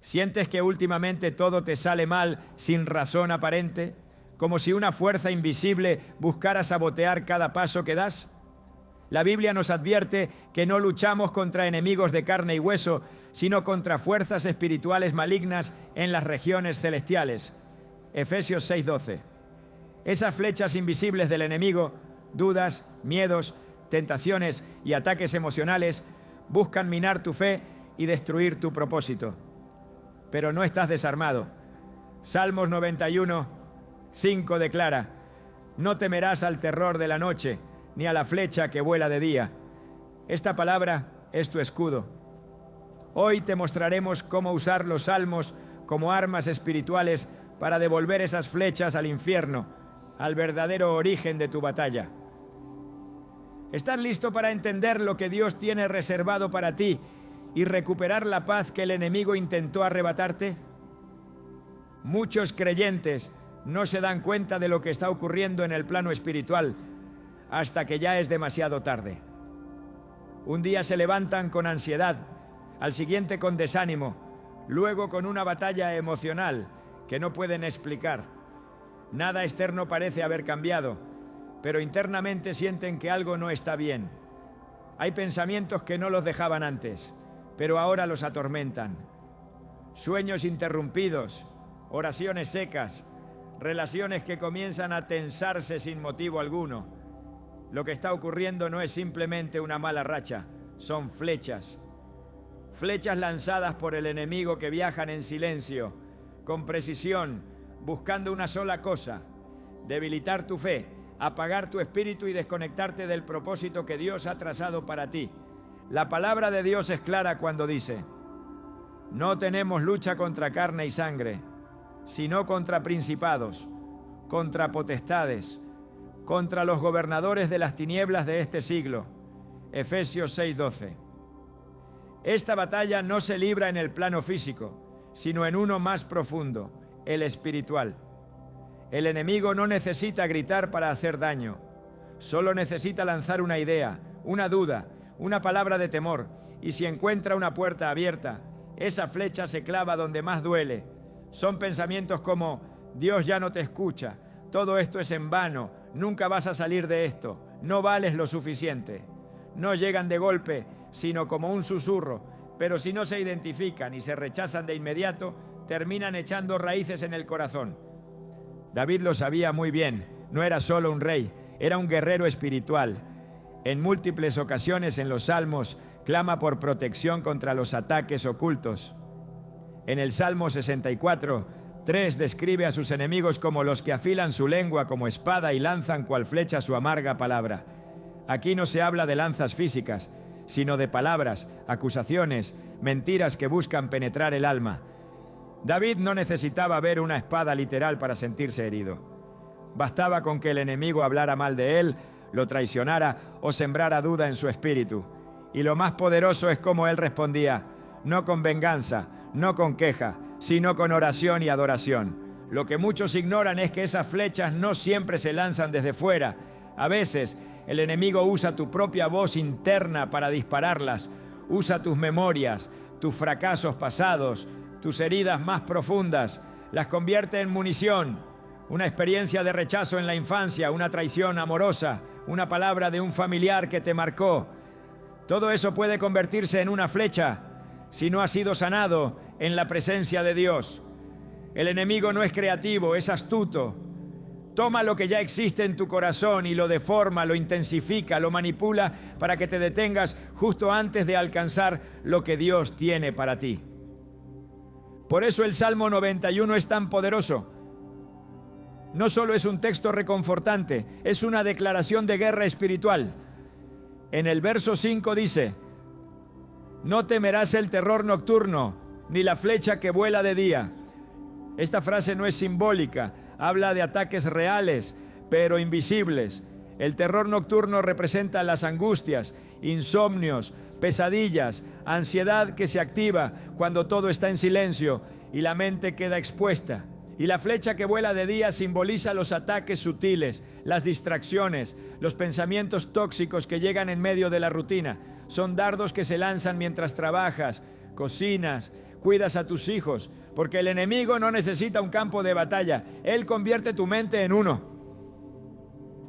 ¿Sientes que últimamente todo te sale mal sin razón aparente? ¿Como si una fuerza invisible buscara sabotear cada paso que das? La Biblia nos advierte que no luchamos contra enemigos de carne y hueso, sino contra fuerzas espirituales malignas en las regiones celestiales. Efesios 6:12. Esas flechas invisibles del enemigo, dudas, miedos, tentaciones y ataques emocionales, buscan minar tu fe y destruir tu propósito. Pero no estás desarmado. Salmos 91:5 declara: no temerás al terror de la noche, ni a la flecha que vuela de día. Esta palabra es tu escudo. Hoy te mostraremos cómo usar los salmos como armas espirituales para devolver esas flechas al infierno, al verdadero origen de tu batalla. ¿Estás listo para entender lo que Dios tiene reservado para ti y recuperar la paz que el enemigo intentó arrebatarte? Muchos creyentes no se dan cuenta de lo que está ocurriendo en el plano espiritual hasta que ya es demasiado tarde. Un día se levantan con ansiedad, al siguiente con desánimo, luego con una batalla emocional que no pueden explicar. Nada externo parece haber cambiado, pero internamente sienten que algo no está bien. Hay pensamientos que no los dejaban antes, pero ahora los atormentan. Sueños interrumpidos, oraciones secas, relaciones que comienzan a tensarse sin motivo alguno. Lo que está ocurriendo no es simplemente una mala racha, son flechas. Flechas lanzadas por el enemigo que viajan en silencio, con precisión, buscando una sola cosa: debilitar tu fe, apagar tu espíritu y desconectarte del propósito que Dios ha trazado para ti. La palabra de Dios es clara cuando dice: no tenemos lucha contra carne y sangre, sino contra principados, contra potestades, contra los gobernadores de las tinieblas de este siglo. Efesios 6:12. Esta batalla no se libra en el plano físico, sino en uno más profundo, el espiritual. El enemigo no necesita gritar para hacer daño, solo necesita lanzar una idea, una duda, una palabra de temor, y si encuentra una puerta abierta, esa flecha se clava donde más duele. Son pensamientos como: Dios ya no te escucha, todo esto es en vano, nunca vas a salir de esto, no vales lo suficiente. No llegan de golpe, sino como un susurro, pero si no se identifican y se rechazan de inmediato, terminan echando raíces en el corazón. David lo sabía muy bien, no era solo un rey, era un guerrero espiritual. En múltiples ocasiones en los salmos clama por protección contra los ataques ocultos. En el Salmo 64:3 describe a sus enemigos como los que afilan su lengua como espada y lanzan cual flecha su amarga palabra. Aquí no se habla de lanzas físicas, sino de palabras, acusaciones, mentiras que buscan penetrar el alma. David no necesitaba ver una espada literal para sentirse herido. Bastaba con que el enemigo hablara mal de él, lo traicionara o sembrara duda en su espíritu. Y lo más poderoso es cómo él respondía: no con venganza, no con queja, sino con oración y adoración. Lo que muchos ignoran es que esas flechas no siempre se lanzan desde fuera. A veces el enemigo usa tu propia voz interna para dispararlas. Usa tus memorias, tus fracasos pasados, tus heridas más profundas. Las convierte en munición. Una experiencia de rechazo en la infancia, una traición amorosa, una palabra de un familiar que te marcó. Todo eso puede convertirse en una flecha si no ha sido sanado en la presencia de Dios. El enemigo no es creativo, es astuto. Toma lo que ya existe en tu corazón y lo deforma, lo intensifica, lo manipula para que te detengas justo antes de alcanzar lo que Dios tiene para ti. Por eso el Salmo 91 es tan poderoso. No solo es un texto reconfortante, es una declaración de guerra espiritual. En el verso 5 dice: no temerás el terror nocturno, ni la flecha que vuela de día. Esta frase no es simbólica, habla de ataques reales, pero invisibles. El terror nocturno representa las angustias, insomnios, pesadillas, ansiedad que se activa cuando todo está en silencio y la mente queda expuesta. Y la flecha que vuela de día simboliza los ataques sutiles, las distracciones, los pensamientos tóxicos que llegan en medio de la rutina. Son dardos que se lanzan mientras trabajas, cocinas, cuidas a tus hijos, porque el enemigo no necesita un campo de batalla. Él convierte tu mente en uno.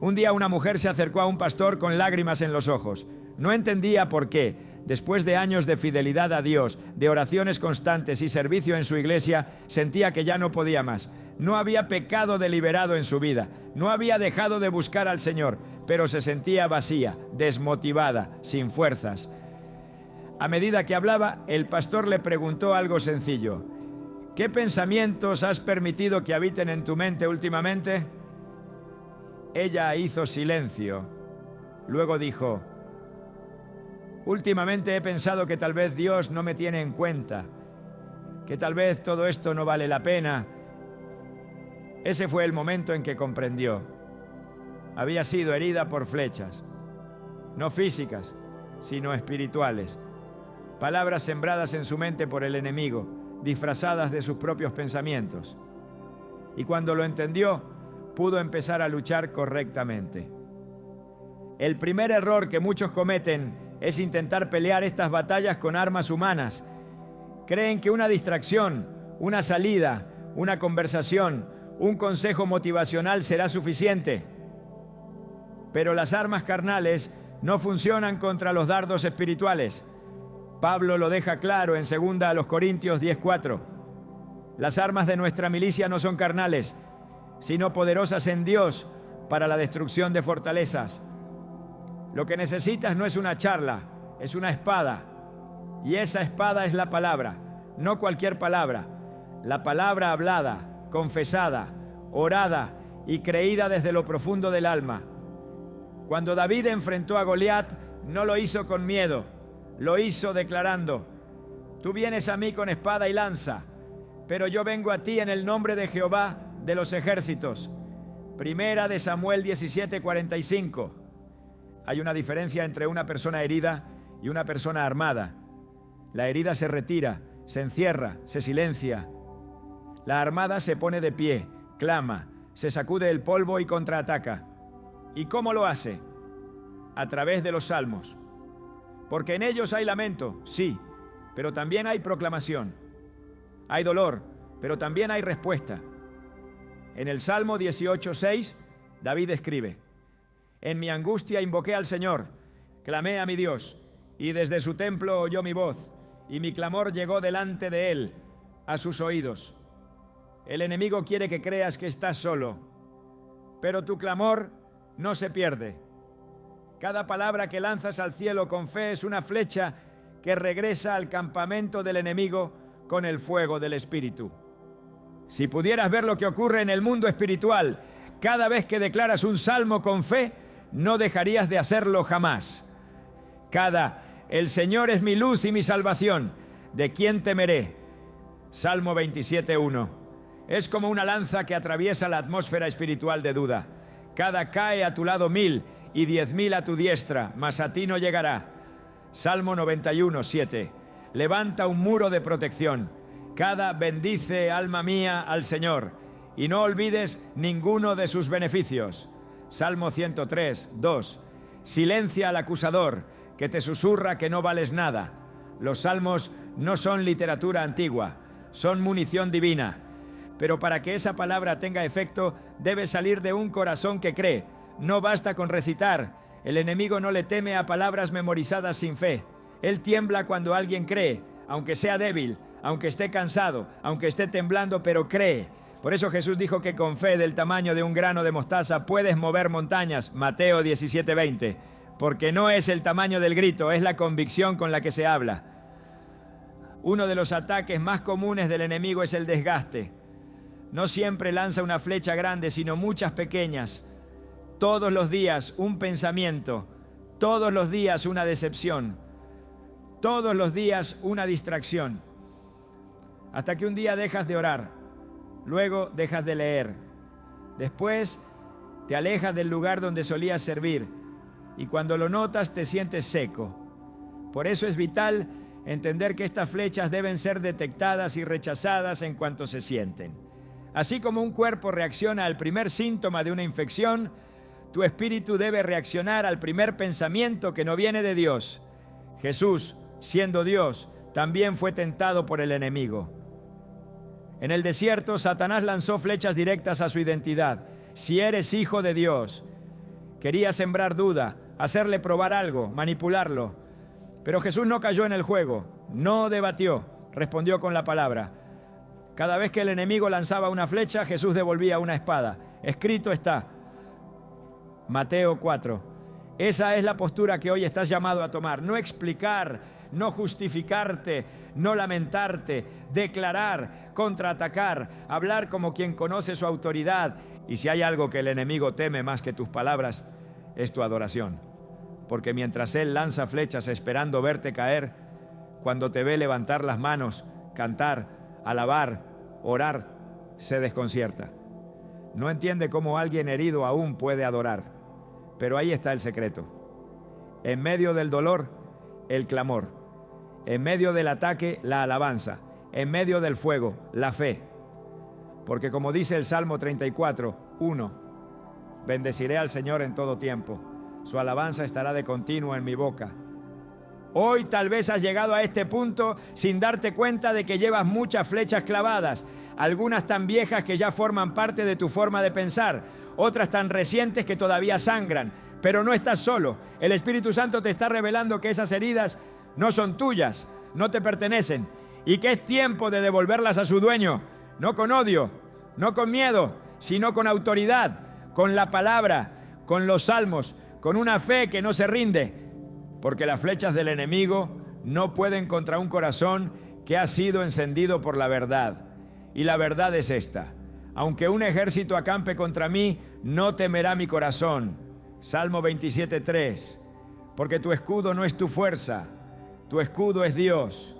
Un día una mujer se acercó a un pastor con lágrimas en los ojos. No entendía por qué, después de años de fidelidad a Dios, de oraciones constantes y servicio en su iglesia, sentía que ya no podía más. No había pecado deliberado en su vida, no había dejado de buscar al Señor, pero se sentía vacía, desmotivada, sin fuerzas. A medida que hablaba, el pastor le preguntó algo sencillo. ¿Qué pensamientos has permitido que habiten en tu mente últimamente? Ella hizo silencio. Luego dijo: últimamente he pensado que tal vez Dios no me tiene en cuenta, que tal vez todo esto no vale la pena. Ese fue el momento en que comprendió. Había sido herida por flechas, no físicas, sino espirituales. Palabras sembradas en su mente por el enemigo, disfrazadas de sus propios pensamientos. Y cuando lo entendió, pudo empezar a luchar correctamente. El primer error que muchos cometen es intentar pelear estas batallas con armas humanas. Creen que una distracción, una salida, una conversación, un consejo motivacional será suficiente. Pero las armas carnales no funcionan contra los dardos espirituales. Pablo lo deja claro en 2 Corintios 10:4. Las armas de nuestra milicia no son carnales, sino poderosas en Dios para la destrucción de fortalezas. Lo que necesitas no es una charla, es una espada. Y esa espada es la palabra, no cualquier palabra. La palabra hablada, confesada, orada y creída desde lo profundo del alma. Cuando David enfrentó a Goliat, no lo hizo con miedo, lo hizo declarando: tú vienes a mí con espada y lanza, pero yo vengo a ti en el nombre de Jehová de los ejércitos. Primera de Samuel 17:45. Hay una diferencia entre una persona herida y una persona armada. La herida se retira, se encierra, se silencia. La armada se pone de pie, clama, se sacude el polvo y contraataca. ¿Y cómo lo hace? A través de los salmos. Porque en ellos hay lamento, sí, pero también hay proclamación. Hay dolor, pero también hay respuesta. En el Salmo 18:6, David escribe: en mi angustia invoqué al Señor, clamé a mi Dios, y desde su templo oyó mi voz, y mi clamor llegó delante de él, a sus oídos. El enemigo quiere que creas que estás solo, pero tu clamor no se pierde. Cada palabra que lanzas al cielo con fe es una flecha que regresa al campamento del enemigo con el fuego del Espíritu. Si pudieras ver lo que ocurre en el mundo espiritual, cada vez que declaras un salmo con fe, no dejarías de hacerlo jamás. El Señor es mi luz y mi salvación, ¿de quién temeré? Salmo 27:1. Es como una lanza que atraviesa la atmósfera espiritual de duda. Cae a tu lado 1000 y 10.000 a tu diestra, mas a ti no llegará. Salmo 91:7. Levanta un muro de protección. Bendice, alma mía, al Señor, y no olvides ninguno de sus beneficios. Salmo 103:2. Silencia al acusador, que te susurra que no vales nada. Los salmos no son literatura antigua, son munición divina. Pero para que esa palabra tenga efecto, debe salir de un corazón que cree. No basta con recitar. El enemigo no le teme a palabras memorizadas sin fe. Él tiembla cuando alguien cree, aunque sea débil, aunque esté cansado, aunque esté temblando, pero cree. Por eso Jesús dijo que con fe del tamaño de un grano de mostaza puedes mover montañas, Mateo 17:20, porque no es el tamaño del grito, es la convicción con la que se habla. Uno de los ataques más comunes del enemigo es el desgaste. No siempre lanza una flecha grande, sino muchas pequeñas. Todos los días un pensamiento, todos los días una decepción, todos los días una distracción. Hasta que un día dejas de orar, luego dejas de leer. Después te alejas del lugar donde solías servir y cuando lo notas te sientes seco. Por eso es vital entender que estas flechas deben ser detectadas y rechazadas en cuanto se sienten. Así como un cuerpo reacciona al primer síntoma de una infección, tu espíritu debe reaccionar al primer pensamiento que no viene de Dios. Jesús, siendo Dios, también fue tentado por el enemigo. En el desierto, Satanás lanzó flechas directas a su identidad. Si eres hijo de Dios, quería sembrar duda, hacerle probar algo, manipularlo. Pero Jesús no cayó en el juego, no debatió, respondió con la palabra. Cada vez que el enemigo lanzaba una flecha, Jesús devolvía una espada. Escrito está. Mateo 4. Esa es la postura que hoy estás llamado a tomar. No explicar, no justificarte, no lamentarte, declarar, contraatacar, hablar como quien conoce su autoridad. Y si hay algo que el enemigo teme más que tus palabras, es tu adoración. Porque mientras él lanza flechas esperando verte caer, cuando te ve levantar las manos, cantar, alabar, orar, se desconcierta. No entiende cómo alguien herido aún puede adorar. Pero ahí está el secreto. En medio del dolor, el clamor. En medio del ataque, la alabanza. En medio del fuego, la fe. Porque como dice el Salmo 34, 1, bendeciré al Señor en todo tiempo. Su alabanza estará de continuo en mi boca. Hoy tal vez has llegado a este punto sin darte cuenta de que llevas muchas flechas clavadas, algunas tan viejas que ya forman parte de tu forma de pensar, otras tan recientes que todavía sangran, pero no estás solo. El Espíritu Santo te está revelando que esas heridas no son tuyas, no te pertenecen, y que es tiempo de devolverlas a su dueño, no con odio, no con miedo, sino con autoridad, con la palabra, con los salmos, con una fe que no se rinde. Porque las flechas del enemigo no pueden contra un corazón que ha sido encendido por la verdad. Y la verdad es esta: aunque un ejército acampe contra mí, no temerá mi corazón. Salmo 27:3. Porque tu escudo no es tu fuerza, tu escudo es Dios.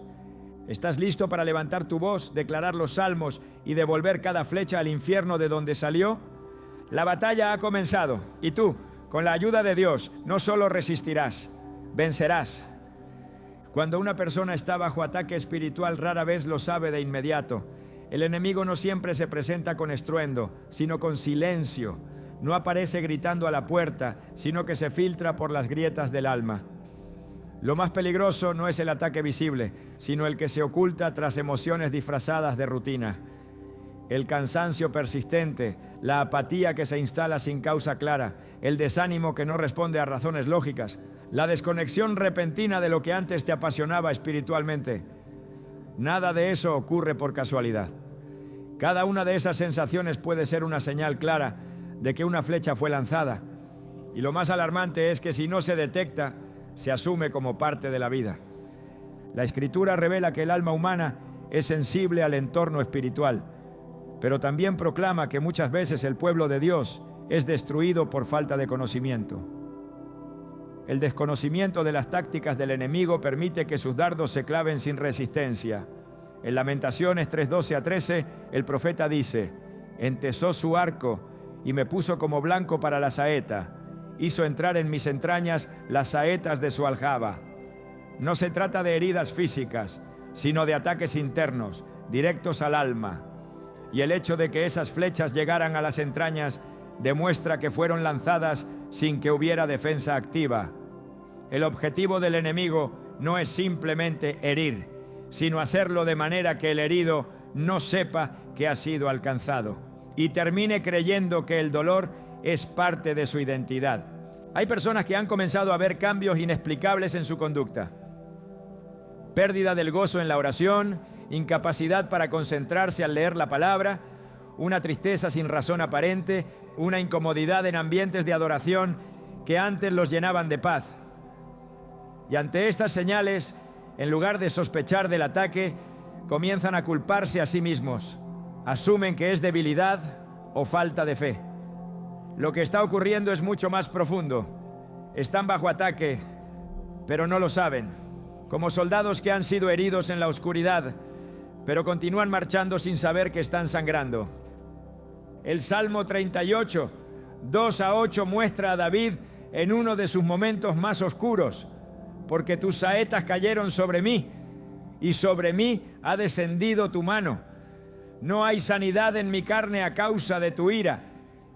¿Estás listo para levantar tu voz, declarar los salmos y devolver cada flecha al infierno de donde salió? La batalla ha comenzado y tú, con la ayuda de Dios, no solo resistirás, vencerás. Cuando una persona está bajo ataque espiritual, rara vez lo sabe de inmediato. El enemigo no siempre se presenta con estruendo, sino con silencio. No aparece gritando a la puerta, sino que se filtra por las grietas del alma. Lo más peligroso no es el ataque visible, sino el que se oculta tras emociones disfrazadas de rutina. El cansancio persistente, la apatía que se instala sin causa clara, el desánimo que no responde a razones lógicas, la desconexión repentina de lo que antes te apasionaba espiritualmente. Nada de eso ocurre por casualidad. Cada una de esas sensaciones puede ser una señal clara de que una flecha fue lanzada. Y lo más alarmante es que si no se detecta, se asume como parte de la vida. La Escritura revela que el alma humana es sensible al entorno espiritual, pero también proclama que muchas veces el pueblo de Dios es destruido por falta de conocimiento. El desconocimiento de las tácticas del enemigo permite que sus dardos se claven sin resistencia. En Lamentaciones 3:12-13, el profeta dice: entesó su arco y me puso como blanco para la saeta. Hizo entrar en mis entrañas las saetas de su aljaba. No se trata de heridas físicas, sino de ataques internos, directos al alma. Y el hecho de que esas flechas llegaran a las entrañas demuestra que fueron lanzadas sin que hubiera defensa activa. El objetivo del enemigo no es simplemente herir, sino hacerlo de manera que el herido no sepa que ha sido alcanzado y termine creyendo que el dolor es parte de su identidad. Hay personas que han comenzado a ver cambios inexplicables en su conducta. Pérdida del gozo en la oración, incapacidad para concentrarse al leer la palabra, una tristeza sin razón aparente, una incomodidad en ambientes de adoración que antes los llenaban de paz. Y ante estas señales, en lugar de sospechar del ataque, comienzan a culparse a sí mismos. Asumen que es debilidad o falta de fe. Lo que está ocurriendo es mucho más profundo. Están bajo ataque, pero no lo saben. Como soldados que han sido heridos en la oscuridad, pero continúan marchando sin saber que están sangrando. El Salmo 38, 2-8 muestra a David en uno de sus momentos más oscuros. Porque tus saetas cayeron sobre mí, y sobre mí ha descendido tu mano. No hay sanidad en mi carne a causa de tu ira,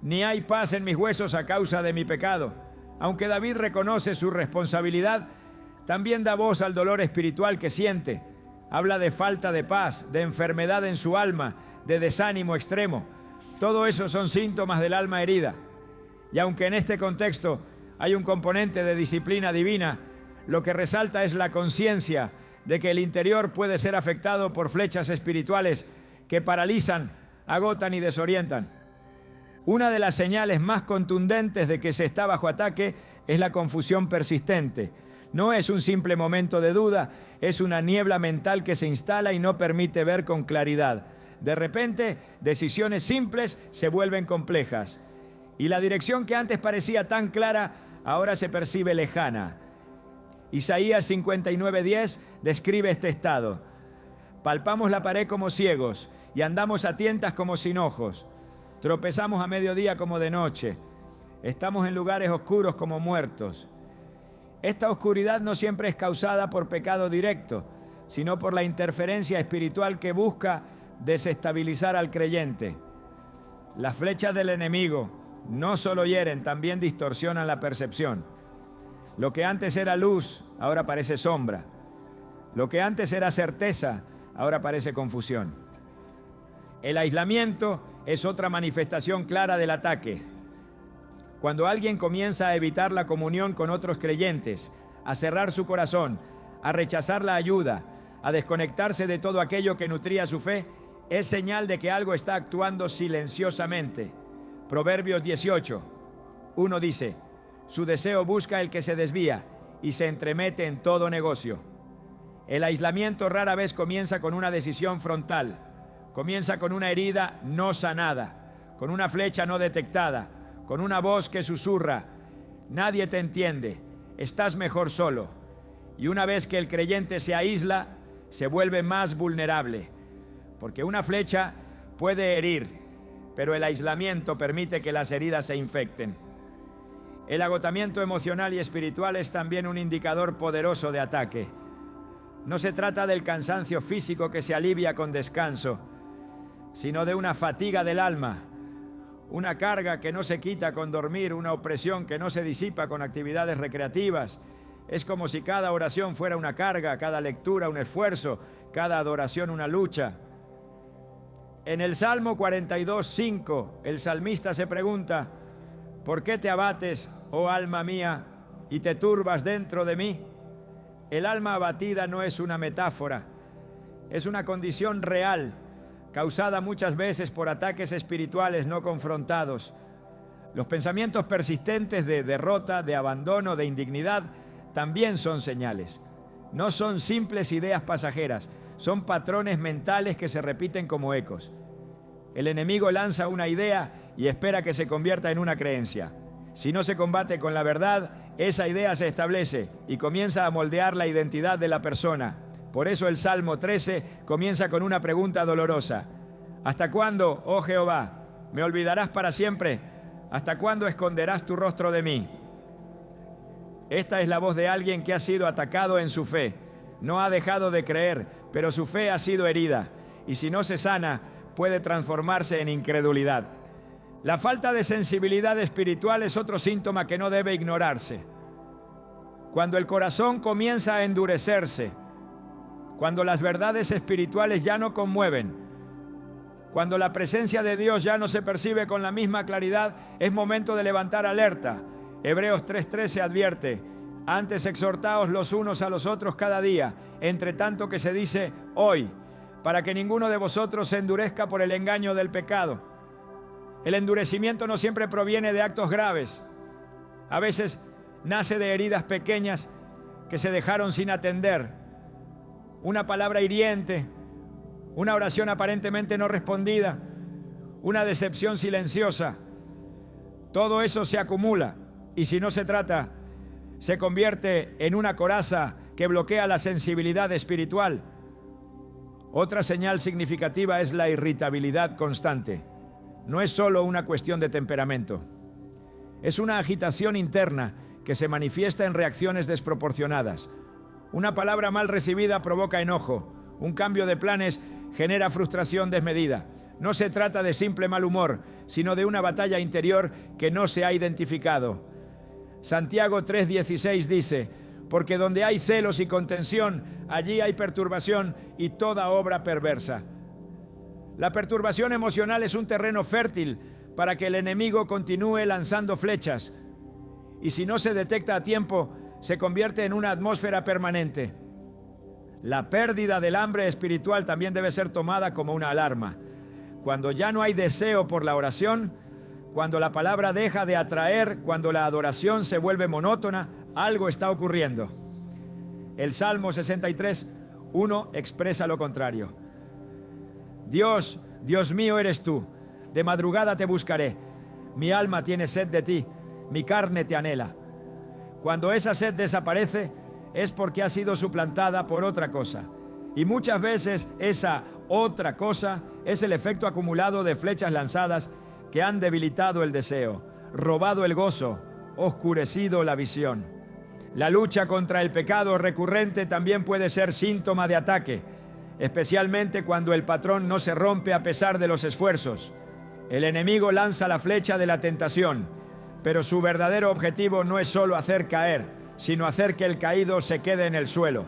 ni hay paz en mis huesos a causa de mi pecado. Aunque David reconoce su responsabilidad, también da voz al dolor espiritual que siente. Habla de falta de paz, de enfermedad en su alma, de desánimo extremo. Todo eso son síntomas del alma herida. Y aunque en este contexto hay un componente de disciplina divina, lo que resalta es la conciencia de que el interior puede ser afectado por flechas espirituales que paralizan, agotan y desorientan. Una de las señales más contundentes de que se está bajo ataque es la confusión persistente. No es un simple momento de duda, es una niebla mental que se instala y no permite ver con claridad. De repente, decisiones simples se vuelven complejas. Y la dirección que antes parecía tan clara, ahora se percibe lejana. Isaías 59:10 describe este estado. Palpamos la pared como ciegos y andamos a tientas como sin ojos. Tropezamos a mediodía como de noche. Estamos en lugares oscuros como muertos. Esta oscuridad no siempre es causada por pecado directo, sino por la interferencia espiritual que busca desestabilizar al creyente. Las flechas del enemigo no solo hieren, también distorsionan la percepción. Lo que antes era luz, ahora parece sombra. Lo que antes era certeza, ahora parece confusión. El aislamiento es otra manifestación clara del ataque. Cuando alguien comienza a evitar la comunión con otros creyentes, a cerrar su corazón, a rechazar la ayuda, a desconectarse de todo aquello que nutría su fe, es señal de que algo está actuando silenciosamente. Proverbios 18:1 dice: su deseo busca el que se desvía y se entremete en todo negocio. El aislamiento rara vez comienza con una decisión frontal. Comienza con una herida no sanada, con una flecha no detectada, con una voz que susurra: nadie te entiende, estás mejor solo. Y una vez que el creyente se aísla, se vuelve más vulnerable, porque una flecha puede herir, pero el aislamiento permite que las heridas se infecten. El agotamiento emocional y espiritual es también un indicador poderoso de ataque. No se trata del cansancio físico que se alivia con descanso, sino de una fatiga del alma, una carga que no se quita con dormir, una opresión que no se disipa con actividades recreativas. Es como si cada oración fuera una carga, cada lectura un esfuerzo, cada adoración una lucha. En el Salmo 42:5, el salmista se pregunta: ¿por qué te abates, oh alma mía, y te turbas dentro de mí? El alma abatida no es una metáfora, es una condición real, causada muchas veces por ataques espirituales no confrontados. Los pensamientos persistentes de derrota, de abandono, de indignidad, también son señales. No son simples ideas pasajeras, son patrones mentales que se repiten como ecos. El enemigo lanza una idea y espera que se convierta en una creencia. Si no se combate con la verdad, esa idea se establece y comienza a moldear la identidad de la persona. Por eso el Salmo 13 comienza con una pregunta dolorosa: ¿hasta cuándo, oh Jehová, me olvidarás para siempre? ¿Hasta cuándo esconderás tu rostro de mí? Esta es la voz de alguien que ha sido atacado en su fe. No ha dejado de creer, pero su fe ha sido herida, y si no se sana, puede transformarse en incredulidad. La falta de sensibilidad espiritual es otro síntoma que no debe ignorarse. Cuando el corazón comienza a endurecerse, cuando las verdades espirituales ya no conmueven, cuando la presencia de Dios ya no se percibe con la misma claridad, es momento de levantar alerta. Hebreos 3:13 advierte: antes exhortaos los unos a los otros cada día, entre tanto que se dice hoy, para que ninguno de vosotros se endurezca por el engaño del pecado. El endurecimiento no siempre proviene de actos graves. A veces nace de heridas pequeñas que se dejaron sin atender. Una palabra hiriente, una oración aparentemente no respondida, una decepción silenciosa. Todo eso se acumula y si no se trata, se convierte en una coraza que bloquea la sensibilidad espiritual. Otra señal significativa es la irritabilidad constante. No es solo una cuestión de temperamento. Es una agitación interna que se manifiesta en reacciones desproporcionadas. Una palabra mal recibida provoca enojo. Un cambio de planes genera frustración desmedida. No se trata de simple mal humor, sino de una batalla interior que no se ha identificado. Santiago 3:16 dice: porque donde hay celos y contención, allí hay perturbación y toda obra perversa. La perturbación emocional es un terreno fértil para que el enemigo continúe lanzando flechas, y si no se detecta a tiempo, se convierte en una atmósfera permanente. La pérdida del hambre espiritual también debe ser tomada como una alarma. Cuando ya no hay deseo por la oración, cuando la palabra deja de atraer, cuando la adoración se vuelve monótona, algo está ocurriendo. El Salmo 63:1 expresa lo contrario. Dios, Dios mío eres tú, de madrugada te buscaré. Mi alma tiene sed de ti, mi carne te anhela. Cuando esa sed desaparece, es porque ha sido suplantada por otra cosa. Y muchas veces esa otra cosa es el efecto acumulado de flechas lanzadas que han debilitado el deseo, robado el gozo, oscurecido la visión. La lucha contra el pecado recurrente también puede ser síntoma de ataque, especialmente cuando el patrón no se rompe a pesar de los esfuerzos. El enemigo lanza la flecha de la tentación, pero su verdadero objetivo no es solo hacer caer, sino hacer que el caído se quede en el suelo.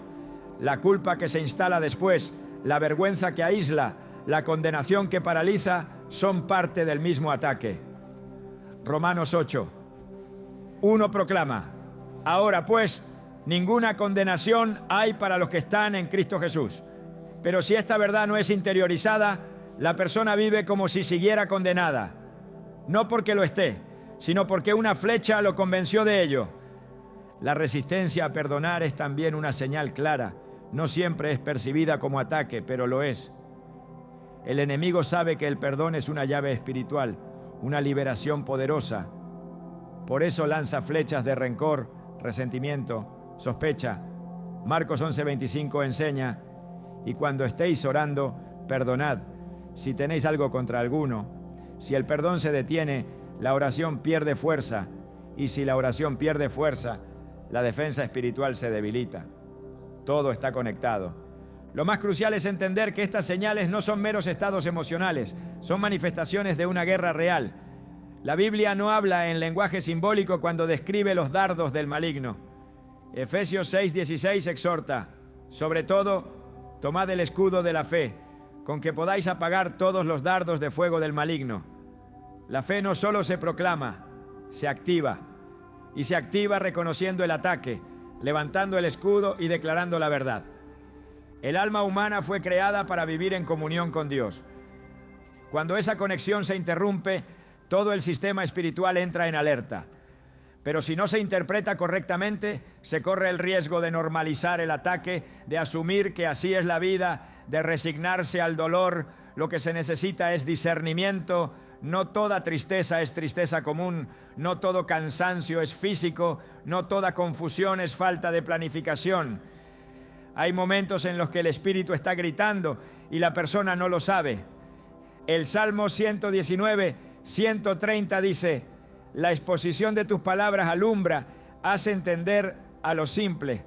La culpa que se instala después, la vergüenza que aísla, la condenación que paraliza, son parte del mismo ataque. Romanos 8:1 proclama: ahora pues, ninguna condenación hay para los que están en Cristo Jesús. Pero si esta verdad no es interiorizada, la persona vive como si siguiera condenada, no porque lo esté, sino porque una flecha lo convenció de ello. La resistencia a perdonar es también una señal clara. No siempre es percibida como ataque, pero lo es. El enemigo sabe que el perdón es una llave espiritual, una liberación poderosa. Por eso lanza flechas de rencor, resentimiento, sospecha. Marcos 11:25 enseña: y cuando estéis orando, perdonad, si tenéis algo contra alguno. Si el perdón se detiene, la oración pierde fuerza, y si la oración pierde fuerza, la defensa espiritual se debilita. Todo está conectado. Lo más crucial es entender que estas señales no son meros estados emocionales, son manifestaciones de una guerra real. La Biblia no habla en lenguaje simbólico cuando describe los dardos del maligno. Efesios 6:16 exhorta: sobre todo, tomad el escudo de la fe, con que podáis apagar todos los dardos de fuego del maligno. La fe no solo se proclama, se activa. Y se activa reconociendo el ataque, levantando el escudo y declarando la verdad. El alma humana fue creada para vivir en comunión con Dios. Cuando esa conexión se interrumpe, todo el sistema espiritual entra en alerta. Pero si no se interpreta correctamente, se corre el riesgo de normalizar el ataque, de asumir que así es la vida, de resignarse al dolor. Lo que se necesita es discernimiento. No toda tristeza es tristeza común, no todo cansancio es físico, no toda confusión es falta de planificación. Hay momentos en los que el espíritu está gritando y la persona no lo sabe. El Salmo 119:130 dice: la exposición de tus palabras alumbra, hace entender a lo simple.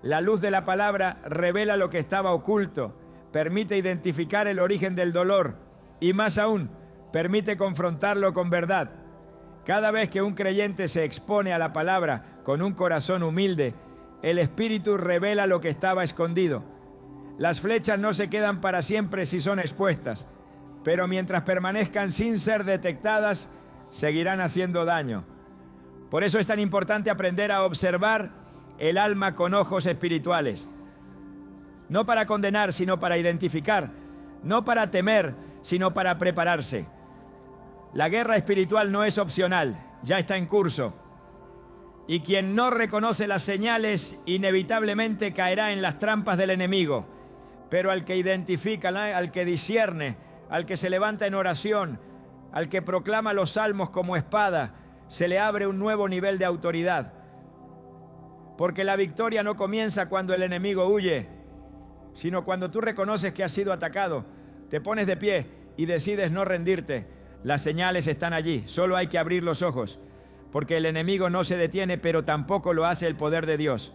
La luz de la palabra revela lo que estaba oculto, permite identificar el origen del dolor y, más aún, permite confrontarlo con verdad. Cada vez que un creyente se expone a la palabra con un corazón humilde, el Espíritu revela lo que estaba escondido. Las flechas no se quedan para siempre si son expuestas, pero mientras permanezcan sin ser detectadas, seguirán haciendo daño. Por eso es tan importante aprender a observar el alma con ojos espirituales. No para condenar, sino para identificar. No para temer, sino para prepararse. La guerra espiritual no es opcional, ya está en curso. Y quien no reconoce las señales inevitablemente caerá en las trampas del enemigo. Pero al que identifica, al que discierne, al que se levanta en oración, al que proclama los salmos como espada, se le abre un nuevo nivel de autoridad. Porque la victoria no comienza cuando el enemigo huye, sino cuando tú reconoces que has sido atacado, te pones de pie y decides no rendirte. Las señales están allí, solo hay que abrir los ojos, porque el enemigo no se detiene, pero tampoco lo hace el poder de Dios.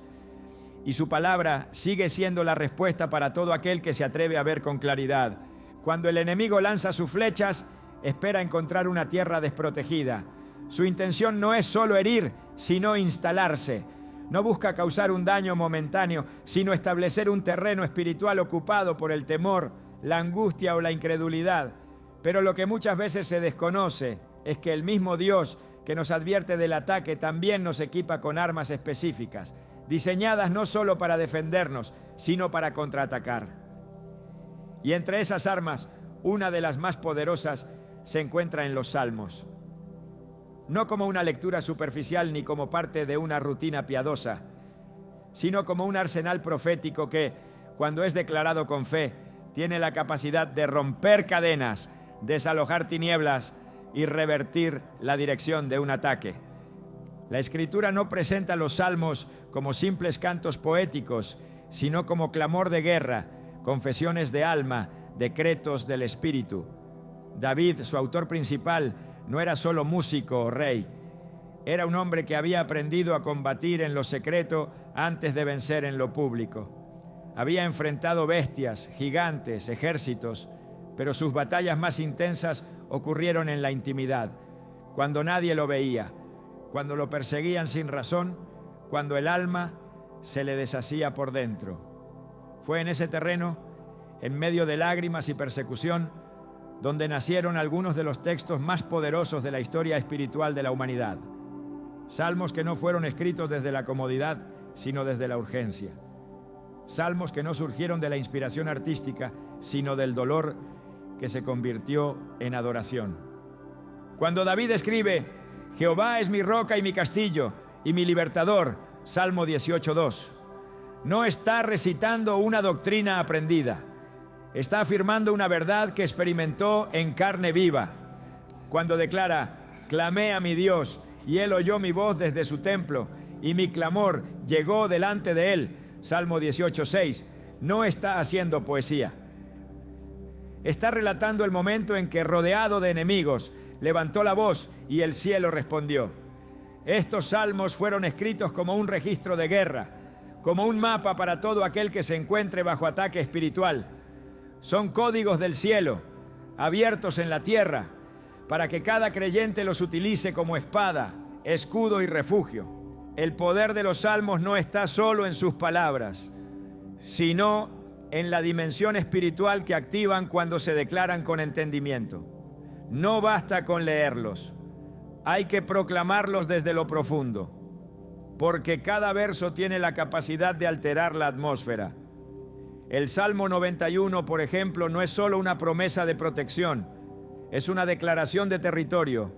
Y su palabra sigue siendo la respuesta para todo aquel que se atreve a ver con claridad. Cuando el enemigo lanza sus flechas, espera encontrar una tierra desprotegida. Su intención no es solo herir, sino instalarse. No busca causar un daño momentáneo, sino establecer un terreno espiritual ocupado por el temor, la angustia o la incredulidad. Pero lo que muchas veces se desconoce es que el mismo Dios que nos advierte del ataque también nos equipa con armas específicas, diseñadas no solo para defendernos, sino para contraatacar. Y entre esas armas, una de las más poderosas se encuentra en los Salmos. No como una lectura superficial ni como parte de una rutina piadosa, sino como un arsenal profético que, cuando es declarado con fe, tiene la capacidad de romper cadenas, desalojar tinieblas y revertir la dirección de un ataque. La Escritura no presenta los salmos como simples cantos poéticos, sino como clamor de guerra, confesiones de alma, decretos del Espíritu. David, su autor principal, no era solo músico o rey. Era un hombre que había aprendido a combatir en lo secreto antes de vencer en lo público. Había enfrentado bestias, gigantes, ejércitos, pero sus batallas más intensas ocurrieron en la intimidad, cuando nadie lo veía, cuando lo perseguían sin razón, cuando el alma se le deshacía por dentro. Fue en ese terreno, en medio de lágrimas y persecución, donde nacieron algunos de los textos más poderosos de la historia espiritual de la humanidad. Salmos que no fueron escritos desde la comodidad, sino desde la urgencia. Salmos que no surgieron de la inspiración artística, sino del dolor que se convirtió en adoración. Cuando David escribe, Jehová es mi roca y mi castillo y mi libertador, Salmo 18:2, no está recitando una doctrina aprendida. Está afirmando una verdad que experimentó en carne viva. Cuando declara, clamé a mi Dios y Él oyó mi voz desde su templo y mi clamor llegó delante de Él, Salmo 18:6, no está haciendo poesía. Está relatando el momento en que, rodeado de enemigos, levantó la voz y el cielo respondió. Estos salmos fueron escritos como un registro de guerra, como un mapa para todo aquel que se encuentre bajo ataque espiritual. Son códigos del cielo, abiertos en la tierra, para que cada creyente los utilice como espada, escudo y refugio. El poder de los salmos no está solo en sus palabras, sino en la dimensión espiritual que activan cuando se declaran con entendimiento. No basta con leerlos, hay que proclamarlos desde lo profundo, porque cada verso tiene la capacidad de alterar la atmósfera. El Salmo 91, por ejemplo, no es solo una promesa de protección, es una declaración de territorio.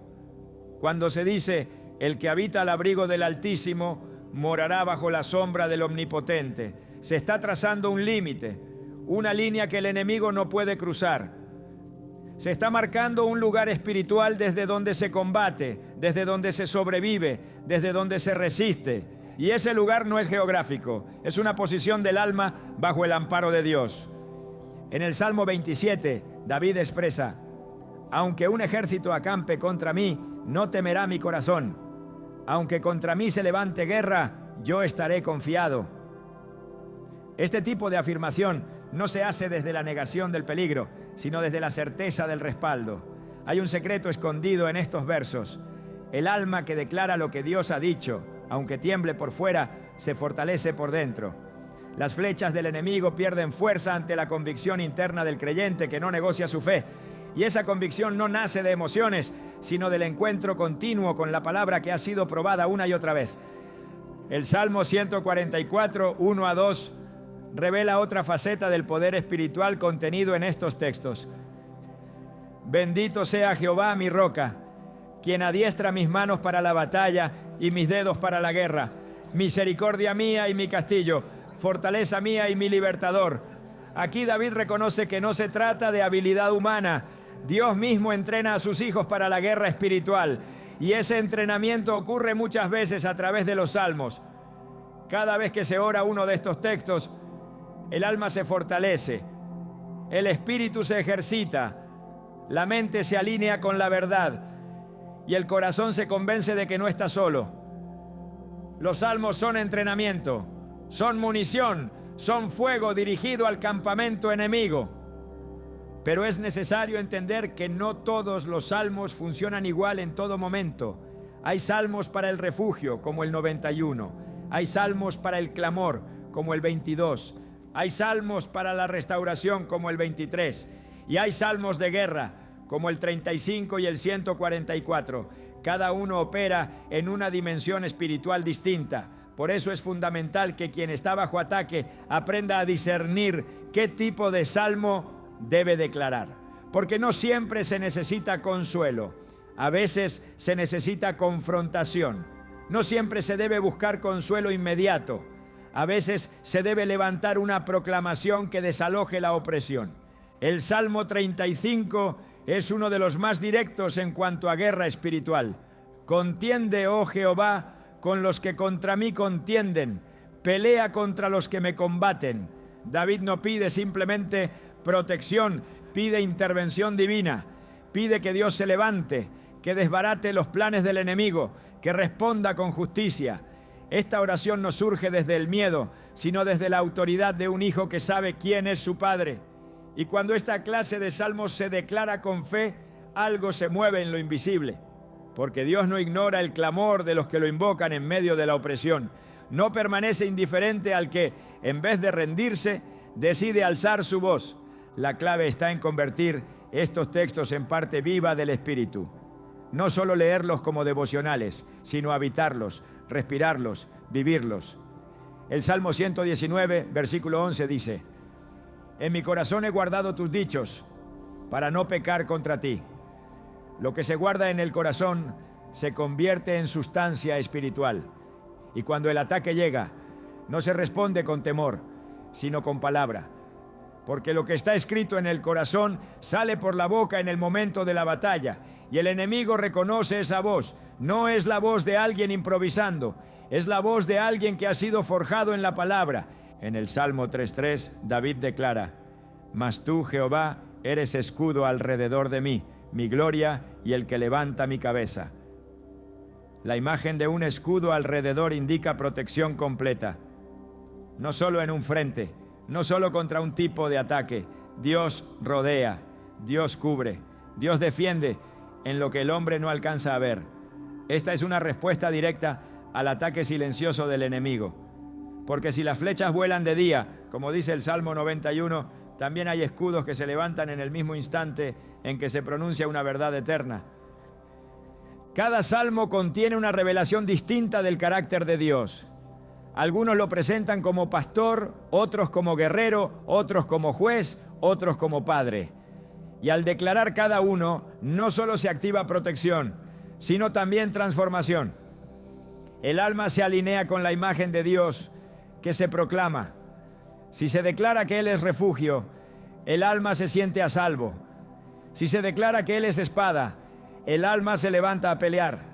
Cuando se dice, el que habita al abrigo del Altísimo morará bajo la sombra del Omnipotente, se está trazando un límite, una línea que el enemigo no puede cruzar. Se está marcando un lugar espiritual desde donde se combate, desde donde se sobrevive, desde donde se resiste. Y ese lugar no es geográfico, es una posición del alma bajo el amparo de Dios. En el Salmo 27, David expresa, aunque un ejército acampe contra mí, no temerá mi corazón. Aunque contra mí se levante guerra, yo estaré confiado. Este tipo de afirmación no se hace desde la negación del peligro, sino desde la certeza del respaldo. Hay un secreto escondido en estos versos. El alma que declara lo que Dios ha dicho, aunque tiemble por fuera, se fortalece por dentro. Las flechas del enemigo pierden fuerza ante la convicción interna del creyente que no negocia su fe. Y esa convicción no nace de emociones, sino del encuentro continuo con la palabra que ha sido probada una y otra vez. El Salmo 144, 1-2, revela otra faceta del poder espiritual contenido en estos textos. Bendito sea Jehová, mi roca, quien adiestra mis manos para la batalla y mis dedos para la guerra. Misericordia mía y mi castillo, fortaleza mía y mi libertador. Aquí David reconoce que no se trata de habilidad humana. Dios mismo entrena a sus hijos para la guerra espiritual. Y ese entrenamiento ocurre muchas veces a través de los salmos. Cada vez que se ora uno de estos textos, el alma se fortalece, el espíritu se ejercita, la mente se alinea con la verdad y el corazón se convence de que no está solo. Los salmos son entrenamiento, son munición, son fuego dirigido al campamento enemigo. Pero es necesario entender que no todos los salmos funcionan igual en todo momento. Hay salmos para el refugio, como el 91. Hay salmos para el clamor, como el 22. Hay salmos para la restauración, como el 23. Y hay salmos de guerra, como el 35 y el 144. Cada uno opera en una dimensión espiritual distinta. Por eso es fundamental que quien está bajo ataque aprenda a discernir qué tipo de salmo debe declarar. Porque no siempre se necesita consuelo. A veces se necesita confrontación. No siempre se debe buscar consuelo inmediato. A veces se debe levantar una proclamación que desaloje la opresión. El Salmo 35 es uno de los más directos en cuanto a guerra espiritual. Contiende, oh Jehová, con los que contra mí contienden. Pelea contra los que me combaten. David no pide simplemente protección, pide intervención divina. Pide que Dios se levante, que desbarate los planes del enemigo, que responda con justicia. Esta oración no surge desde el miedo, sino desde la autoridad de un hijo que sabe quién es su padre. Y cuando esta clase de salmos se declara con fe, algo se mueve en lo invisible. Porque Dios no ignora el clamor de los que lo invocan en medio de la opresión. No permanece indiferente al que, en vez de rendirse, decide alzar su voz. La clave está en convertir estos textos en parte viva del Espíritu. No solo leerlos como devocionales, sino habitarlos, respirarlos, vivirlos. El Salmo 119, versículo 11 dice: En mi corazón he guardado tus dichos, para no pecar contra ti. Lo que se guarda en el corazón se convierte en sustancia espiritual. Y cuando el ataque llega, no se responde con temor, sino con palabra. Porque lo que está escrito en el corazón sale por la boca en el momento de la batalla. Y el enemigo reconoce esa voz. No es la voz de alguien improvisando, es la voz de alguien que ha sido forjado en la palabra. En el Salmo 3:3, David declara: Mas tú, Jehová, eres escudo alrededor de mí, mi gloria y el que levanta mi cabeza. La imagen de un escudo alrededor indica protección completa. No solo en un frente, no solo contra un tipo de ataque. Dios rodea, Dios cubre, Dios defiende en lo que el hombre no alcanza a ver. Esta es una respuesta directa al ataque silencioso del enemigo. Porque si las flechas vuelan de día, como dice el Salmo 91, también hay escudos que se levantan en el mismo instante en que se pronuncia una verdad eterna. Cada salmo contiene una revelación distinta del carácter de Dios. Algunos lo presentan como pastor, otros como guerrero, otros como juez, otros como padre. Y al declarar cada uno, no solo se activa protección, sino también transformación. El alma se alinea con la imagen de Dios que se proclama. Si se declara que Él es refugio, el alma se siente a salvo. Si se declara que Él es espada, el alma se levanta a pelear.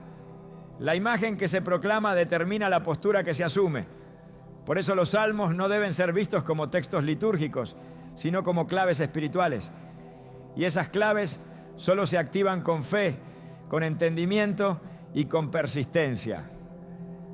La imagen que se proclama determina la postura que se asume. Por eso los salmos no deben ser vistos como textos litúrgicos, sino como claves espirituales. Y esas claves solo se activan con fe, con entendimiento y con persistencia.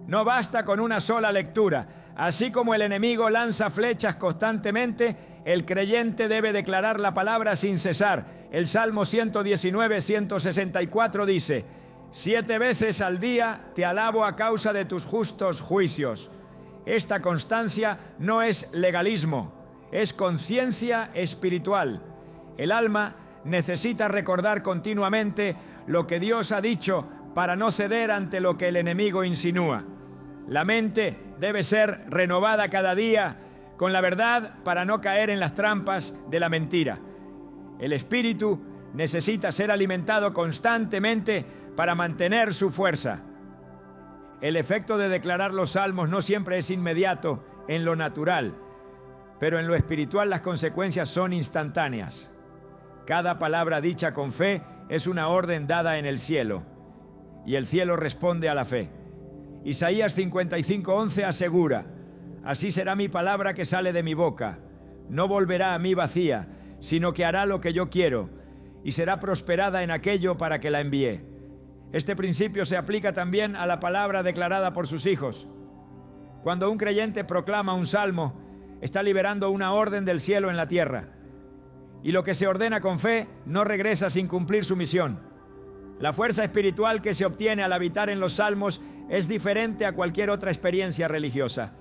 No basta con una sola lectura. Así como el enemigo lanza flechas constantemente, el creyente debe declarar la palabra sin cesar. El Salmo 119, 164 dice: 7 veces al día te alabo a causa de tus justos juicios. Esta constancia no es legalismo, es conciencia espiritual. El alma necesita recordar continuamente lo que Dios ha dicho para no ceder ante lo que el enemigo insinúa. La mente debe ser renovada cada día con la verdad para no caer en las trampas de la mentira. El espíritu necesita ser alimentado constantemente para mantener su fuerza. El efecto de declarar los salmos no siempre es inmediato en lo natural, pero en lo espiritual las consecuencias son instantáneas. Cada palabra dicha con fe es una orden dada en el cielo, y el cielo responde a la fe. Isaías 55:11 asegura: Así será mi palabra que sale de mi boca. No volverá a mí vacía, sino que hará lo que yo quiero, y será prosperada en aquello para que la envíe. Este principio se aplica también a la palabra declarada por sus hijos. Cuando un creyente proclama un salmo, está liberando una orden del cielo en la tierra. Y lo que se ordena con fe no regresa sin cumplir su misión. La fuerza espiritual que se obtiene al habitar en los salmos es diferente a cualquier otra experiencia religiosa.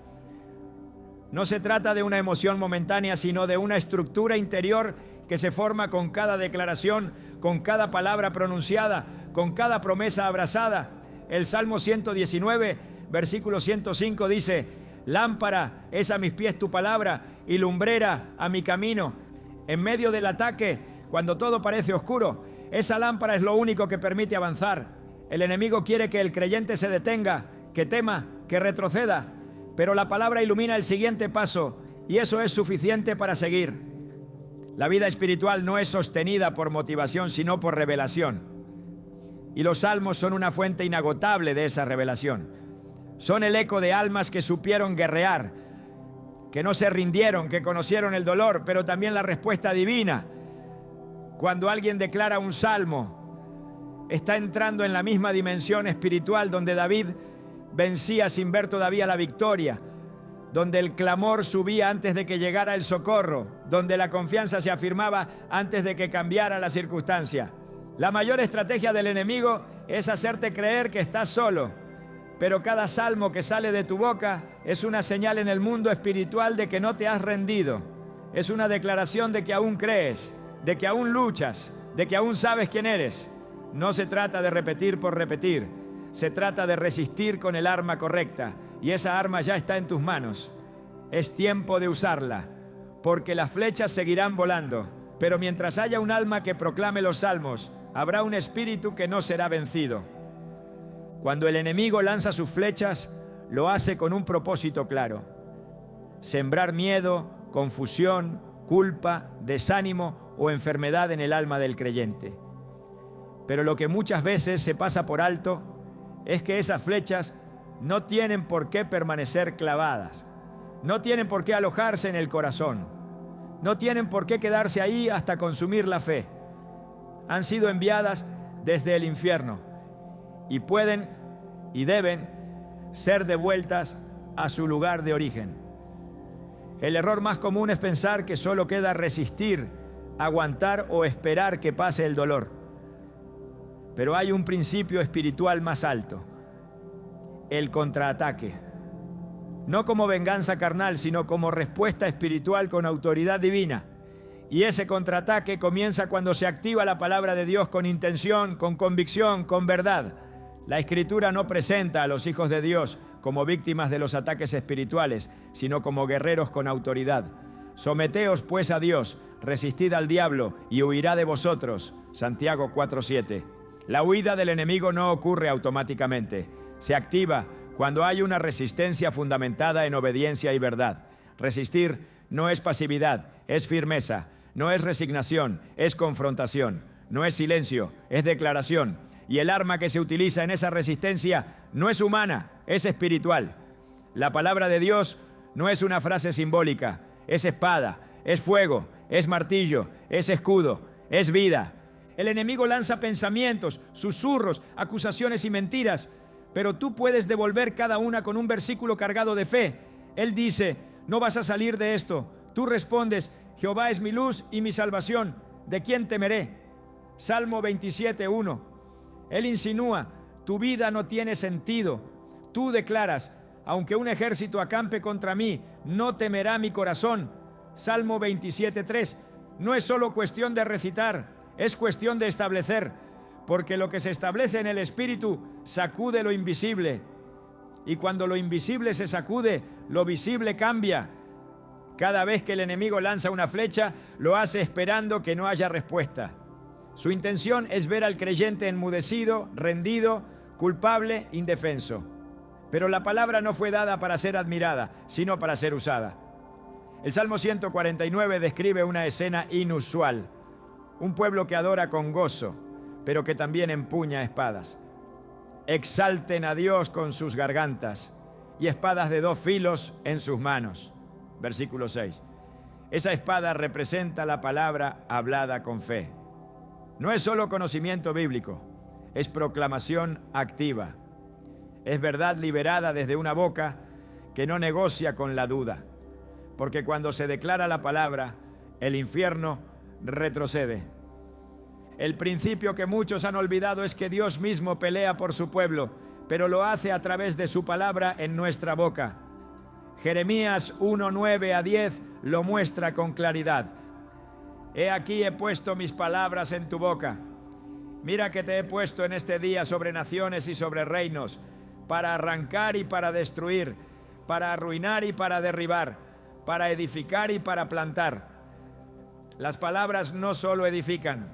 No se trata de una emoción momentánea, sino de una estructura interior que se forma con cada declaración, con cada palabra pronunciada, con cada promesa abrazada. El Salmo 119, versículo 105 dice: lámpara es a mis pies tu palabra y lumbrera a mi camino. En medio del ataque, cuando todo parece oscuro, esa lámpara es lo único que permite avanzar. El enemigo quiere que el creyente se detenga, que tema, que retroceda, pero la palabra ilumina el siguiente paso y eso es suficiente para seguir. La vida espiritual no es sostenida por motivación, sino por revelación. Y los salmos son una fuente inagotable de esa revelación. Son el eco de almas que supieron guerrear, que no se rindieron, que conocieron el dolor, pero también la respuesta divina. Cuando alguien declara un salmo, está entrando en la misma dimensión espiritual donde David vencía sin ver todavía la victoria, donde el clamor subía antes de que llegara el socorro, donde la confianza se afirmaba antes de que cambiara la circunstancia. La mayor estrategia del enemigo es hacerte creer que estás solo, pero cada salmo que sale de tu boca es una señal en el mundo espiritual de que no te has rendido. Es una declaración de que aún crees, de que aún luchas, de que aún sabes quién eres. No se trata de repetir por repetir, se trata de resistir con el arma correcta, y esa arma ya está en tus manos. Es tiempo de usarla, porque las flechas seguirán volando, pero mientras haya un alma que proclame los salmos, habrá un espíritu que no será vencido. Cuando el enemigo lanza sus flechas, lo hace con un propósito claro: sembrar miedo, confusión, culpa, desánimo o enfermedad en el alma del creyente. Pero lo que muchas veces se pasa por alto es que esas flechas no tienen por qué permanecer clavadas, no tienen por qué alojarse en el corazón, no tienen por qué quedarse ahí hasta consumir la fe. Han sido enviadas desde el infierno y pueden y deben ser devueltas a su lugar de origen. El error más común es pensar que solo queda resistir, aguantar o esperar que pase el dolor. Pero hay un principio espiritual más alto: el contraataque. No como venganza carnal, sino como respuesta espiritual con autoridad divina. Y ese contraataque comienza cuando se activa la palabra de Dios con intención, con convicción, con verdad. La Escritura no presenta a los hijos de Dios como víctimas de los ataques espirituales, sino como guerreros con autoridad. Someteos pues a Dios, resistid al diablo y huirá de vosotros. Santiago 4:7. La huida del enemigo no ocurre automáticamente. Se activa cuando hay una resistencia fundamentada en obediencia y verdad. Resistir no es pasividad, es firmeza. No es resignación, es confrontación. No es silencio, es declaración. Y el arma que se utiliza en esa resistencia no es humana, es espiritual. La palabra de Dios no es una frase simbólica, es espada, es fuego, es martillo, es escudo, es vida. El enemigo lanza pensamientos, susurros, acusaciones y mentiras, pero tú puedes devolver cada una con un versículo cargado de fe. Él dice: no vas a salir de esto. Tú respondes: Jehová es mi luz y mi salvación, ¿de quién temeré? Salmo 27:1. Él insinúa: tu vida no tiene sentido. Tú declaras: aunque un ejército acampe contra mí, no temerá mi corazón. Salmo 27:3. No es solo cuestión de recitar, es cuestión de establecer, porque lo que se establece en el espíritu sacude lo invisible. Y cuando lo invisible se sacude, lo visible cambia. Cada vez que el enemigo lanza una flecha, lo hace esperando que no haya respuesta. Su intención es ver al creyente enmudecido, rendido, culpable, indefenso. Pero la palabra no fue dada para ser admirada, sino para ser usada. El Salmo 149 describe una escena inusual. Un pueblo que adora con gozo, pero que también empuña espadas. Exalten a Dios con sus gargantas y espadas de 2 filos en sus manos. Versículo 6. Esa espada representa la palabra hablada con fe. No es solo conocimiento bíblico, es proclamación activa. Es verdad liberada desde una boca que no negocia con la duda. Porque cuando se declara la palabra, el infierno retrocede. El principio que muchos han olvidado es que Dios mismo pelea por su pueblo, pero lo hace a través de su palabra en nuestra boca. Jeremías 1:9-10 lo muestra con claridad. He aquí he puesto mis palabras en tu boca. Mira que te he puesto en este día sobre naciones y sobre reinos, para arrancar y para destruir, para arruinar y para derribar, para edificar y para plantar. Las palabras no solo edifican,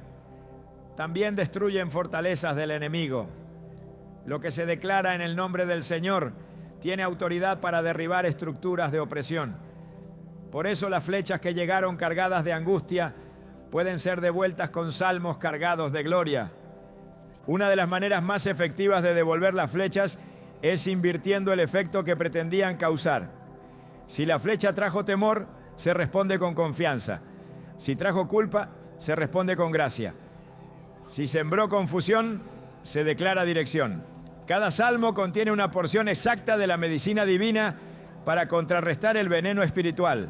también destruyen fortalezas del enemigo. Lo que se declara en el nombre del Señor tiene autoridad para derribar estructuras de opresión. Por eso las flechas que llegaron cargadas de angustia pueden ser devueltas con salmos cargados de gloria. Una de las maneras más efectivas de devolver las flechas es invirtiendo el efecto que pretendían causar. Si la flecha trajo temor, se responde con confianza. Si trajo culpa, se responde con gracia. Si sembró confusión, se declara dirección. Cada salmo contiene una porción exacta de la medicina divina para contrarrestar el veneno espiritual.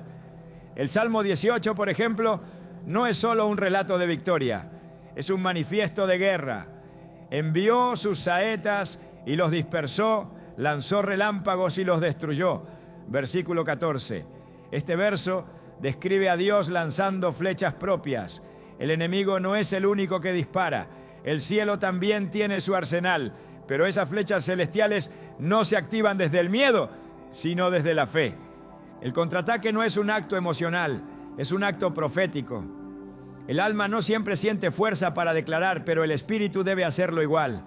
El Salmo 18, por ejemplo, no es solo un relato de victoria, es un manifiesto de guerra. Envió sus saetas y los dispersó, lanzó relámpagos y los destruyó. Versículo 14. Este verso describe a Dios lanzando flechas propias. El enemigo no es el único que dispara. El cielo también tiene su arsenal, pero esas flechas celestiales no se activan desde el miedo, sino desde la fe. El contraataque no es un acto emocional, es un acto profético. El alma no siempre siente fuerza para declarar, pero el espíritu debe hacerlo igual,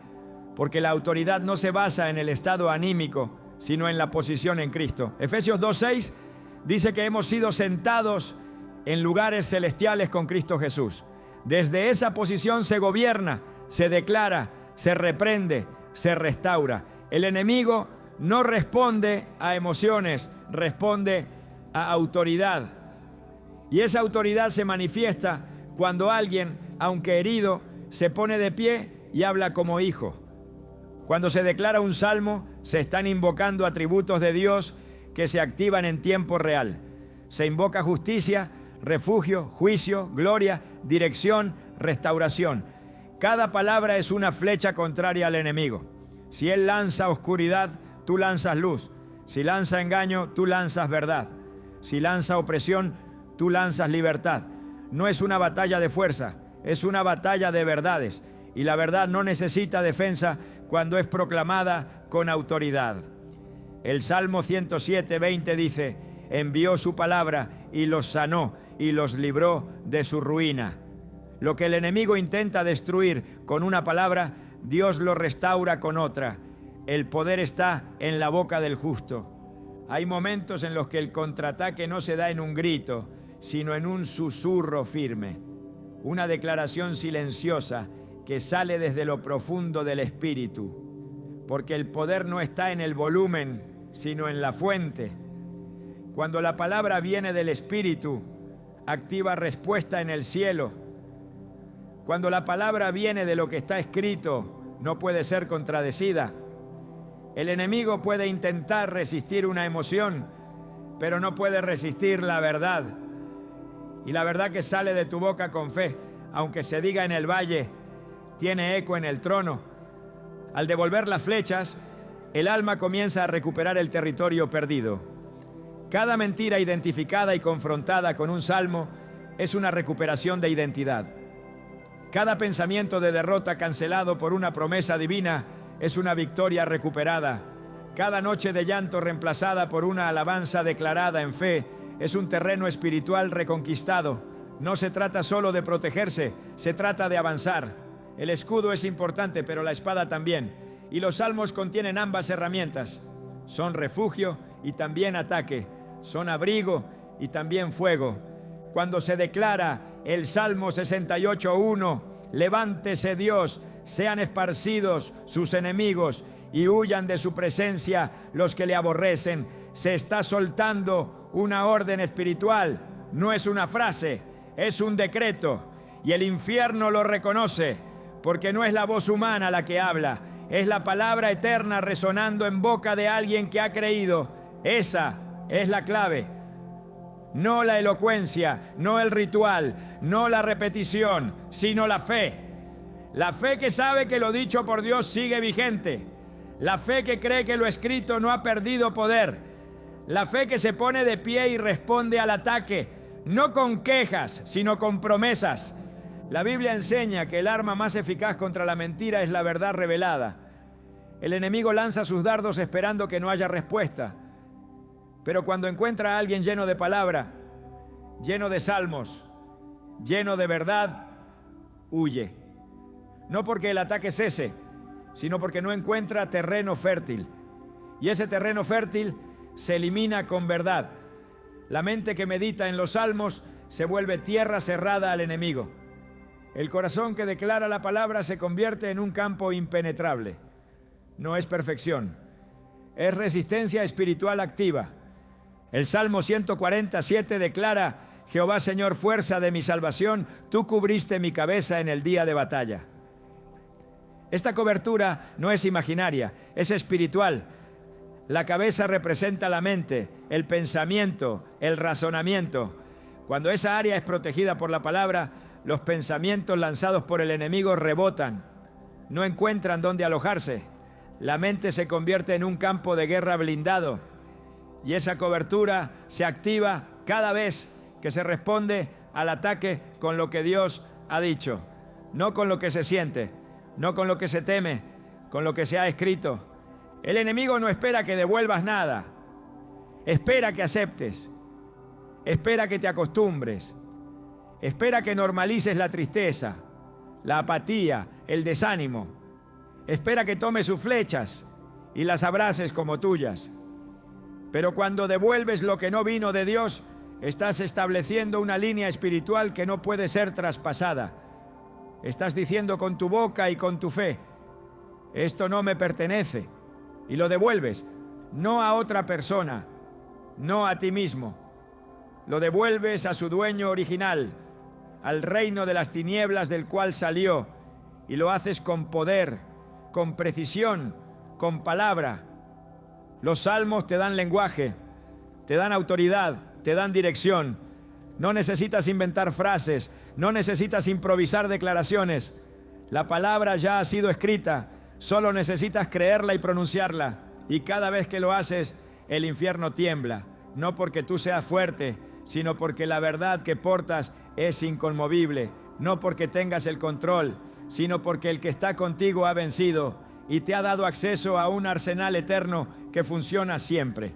porque la autoridad no se basa en el estado anímico, sino en la posición en Cristo. Efesios 2:6 dice que hemos sido sentados en lugares celestiales con Cristo Jesús. Desde esa posición se gobierna, se declara, se reprende, se restaura. El enemigo no responde a emociones, responde a autoridad. Y esa autoridad se manifiesta cuando alguien, aunque herido, se pone de pie y habla como hijo. Cuando se declara un salmo, se están invocando atributos de Dios que se activan en tiempo real. Se invoca justicia, refugio, juicio, gloria, dirección, restauración. Cada palabra es una flecha contraria al enemigo. Si él lanza oscuridad, tú lanzas luz. Si lanza engaño, tú lanzas verdad. Si lanza opresión, tú lanzas libertad. No es una batalla de fuerza, es una batalla de verdades. Y la verdad no necesita defensa cuando es proclamada con autoridad. El Salmo 107:20 dice: envió su palabra y los sanó y los libró de su ruina. Lo que el enemigo intenta destruir con una palabra, Dios lo restaura con otra. El poder está en la boca del justo. Hay momentos en los que el contraataque no se da en un grito, sino en un susurro firme, una declaración silenciosa que sale desde lo profundo del espíritu, porque el poder no está en el volumen, sino en la fuente. Cuando la palabra viene del espíritu, activa respuesta en el cielo. Cuando la palabra viene de lo que está escrito, no puede ser contradecida. El enemigo puede intentar resistir una emoción, pero no puede resistir la verdad. Y la verdad que sale de tu boca con fe, aunque se diga en el valle, tiene eco en el trono. Al devolver las flechas, el alma comienza a recuperar el territorio perdido. Cada mentira identificada y confrontada con un salmo es una recuperación de identidad. Cada pensamiento de derrota cancelado por una promesa divina es una victoria recuperada. Cada noche de llanto reemplazada por una alabanza declarada en fe es un terreno espiritual reconquistado. No se trata solo de protegerse, se trata de avanzar. El escudo es importante, pero la espada también. Y los salmos contienen ambas herramientas. Son refugio y también ataque. Son abrigo y también fuego. Cuando se declara el Salmo 68:1, levántese Dios, sean esparcidos sus enemigos y huyan de su presencia los que le aborrecen, se está soltando una orden espiritual. No es una frase, es un decreto. Y el infierno lo reconoce, porque no es la voz humana la que habla, es la palabra eterna resonando en boca de alguien que ha creído. Esa es la clave. No la elocuencia, no el ritual, no la repetición, sino la fe. La fe que sabe que lo dicho por Dios sigue vigente. La fe que cree que lo escrito no ha perdido poder. La fe que se pone de pie y responde al ataque, no con quejas, sino con promesas. La Biblia enseña que el arma más eficaz contra la mentira es la verdad revelada. El enemigo lanza sus dardos esperando que no haya respuesta. Pero cuando encuentra a alguien lleno de palabra, lleno de salmos, lleno de verdad, huye. No porque el ataque cese, sino porque no encuentra terreno fértil. Y ese terreno fértil se elimina con verdad. La mente que medita en los salmos se vuelve tierra cerrada al enemigo. El corazón que declara la palabra se convierte en un campo impenetrable. No es perfección, es resistencia espiritual activa. El Salmo 147 declara: Jehová, Señor, fuerza de mi salvación, tú cubriste mi cabeza en el día de batalla. Esta cobertura no es imaginaria, es espiritual. La cabeza representa la mente, el pensamiento, el razonamiento. Cuando esa área es protegida por la palabra, los pensamientos lanzados por el enemigo rebotan, no encuentran dónde alojarse. La mente se convierte en un campo de guerra blindado y esa cobertura se activa cada vez que se responde al ataque con lo que Dios ha dicho, no con lo que se siente, no con lo que se teme, con lo que se ha escrito. El enemigo no espera que devuelvas nada, espera que aceptes, espera que te acostumbres, espera que normalices la tristeza, la apatía, el desánimo. Espera que tomes sus flechas y las abraces como tuyas. Pero cuando devuelves lo que no vino de Dios, estás estableciendo una línea espiritual que no puede ser traspasada. Estás diciendo con tu boca y con tu fe: esto no me pertenece. Y lo devuelves, no a otra persona, no a ti mismo. Lo devuelves a su dueño original, al reino de las tinieblas del cual salió, y lo haces con poder, con precisión, con palabra. Los salmos te dan lenguaje, te dan autoridad, te dan dirección. No necesitas inventar frases, no necesitas improvisar declaraciones. La palabra ya ha sido escrita, solo necesitas creerla y pronunciarla. Y cada vez que lo haces, el infierno tiembla. No porque tú seas fuerte, sino porque la verdad que portas es inconmovible. No porque tengas el control, sino porque el que está contigo ha vencido y te ha dado acceso a un arsenal eterno que funciona siempre.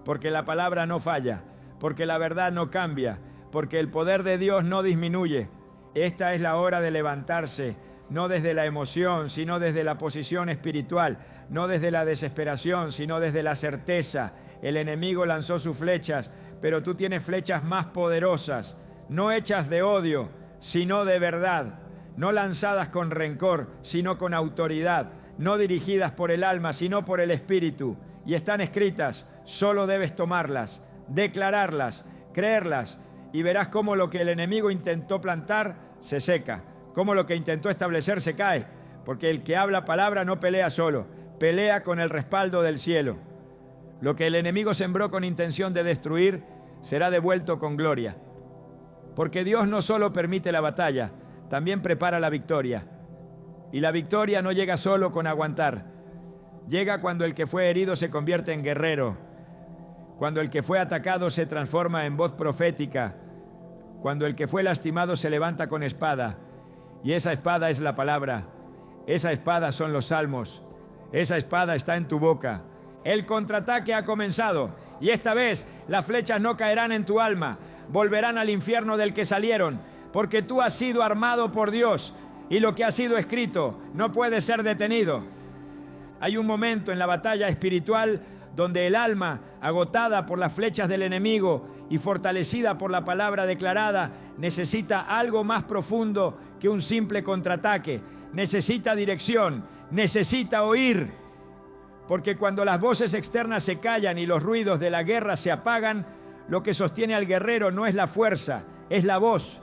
Porque la palabra no falla, porque la verdad no cambia, porque el poder de Dios no disminuye. Esta es la hora de levantarse, no desde la emoción, sino desde la posición espiritual, no desde la desesperación, sino desde la certeza. El enemigo lanzó sus flechas, pero tú tienes flechas más poderosas, no hechas de odio, sino de verdad. No lanzadas con rencor, sino con autoridad, no dirigidas por el alma, sino por el espíritu. Y están escritas, solo debes tomarlas, declararlas, creerlas, y verás cómo lo que el enemigo intentó plantar se seca, cómo lo que intentó establecer se cae, porque el que habla palabra no pelea solo, pelea con el respaldo del cielo. Lo que el enemigo sembró con intención de destruir será devuelto con gloria, porque Dios no solo permite la batalla, también prepara la victoria. Y la victoria no llega solo con aguantar. Llega cuando el que fue herido se convierte en guerrero, cuando el que fue atacado se transforma en voz profética, cuando el que fue lastimado se levanta con espada. Y esa espada es la palabra, esa espada son los salmos, esa espada está en tu boca. El contraataque ha comenzado y esta vez las flechas no caerán en tu alma, volverán al infierno del que salieron. Porque tú has sido armado por Dios y lo que ha sido escrito no puede ser detenido. Hay un momento en la batalla espiritual donde el alma, agotada por las flechas del enemigo y fortalecida por la palabra declarada, necesita algo más profundo que un simple contraataque. Necesita dirección, necesita oír. Porque cuando las voces externas se callan y los ruidos de la guerra se apagan, lo que sostiene al guerrero no es la fuerza, es la voz.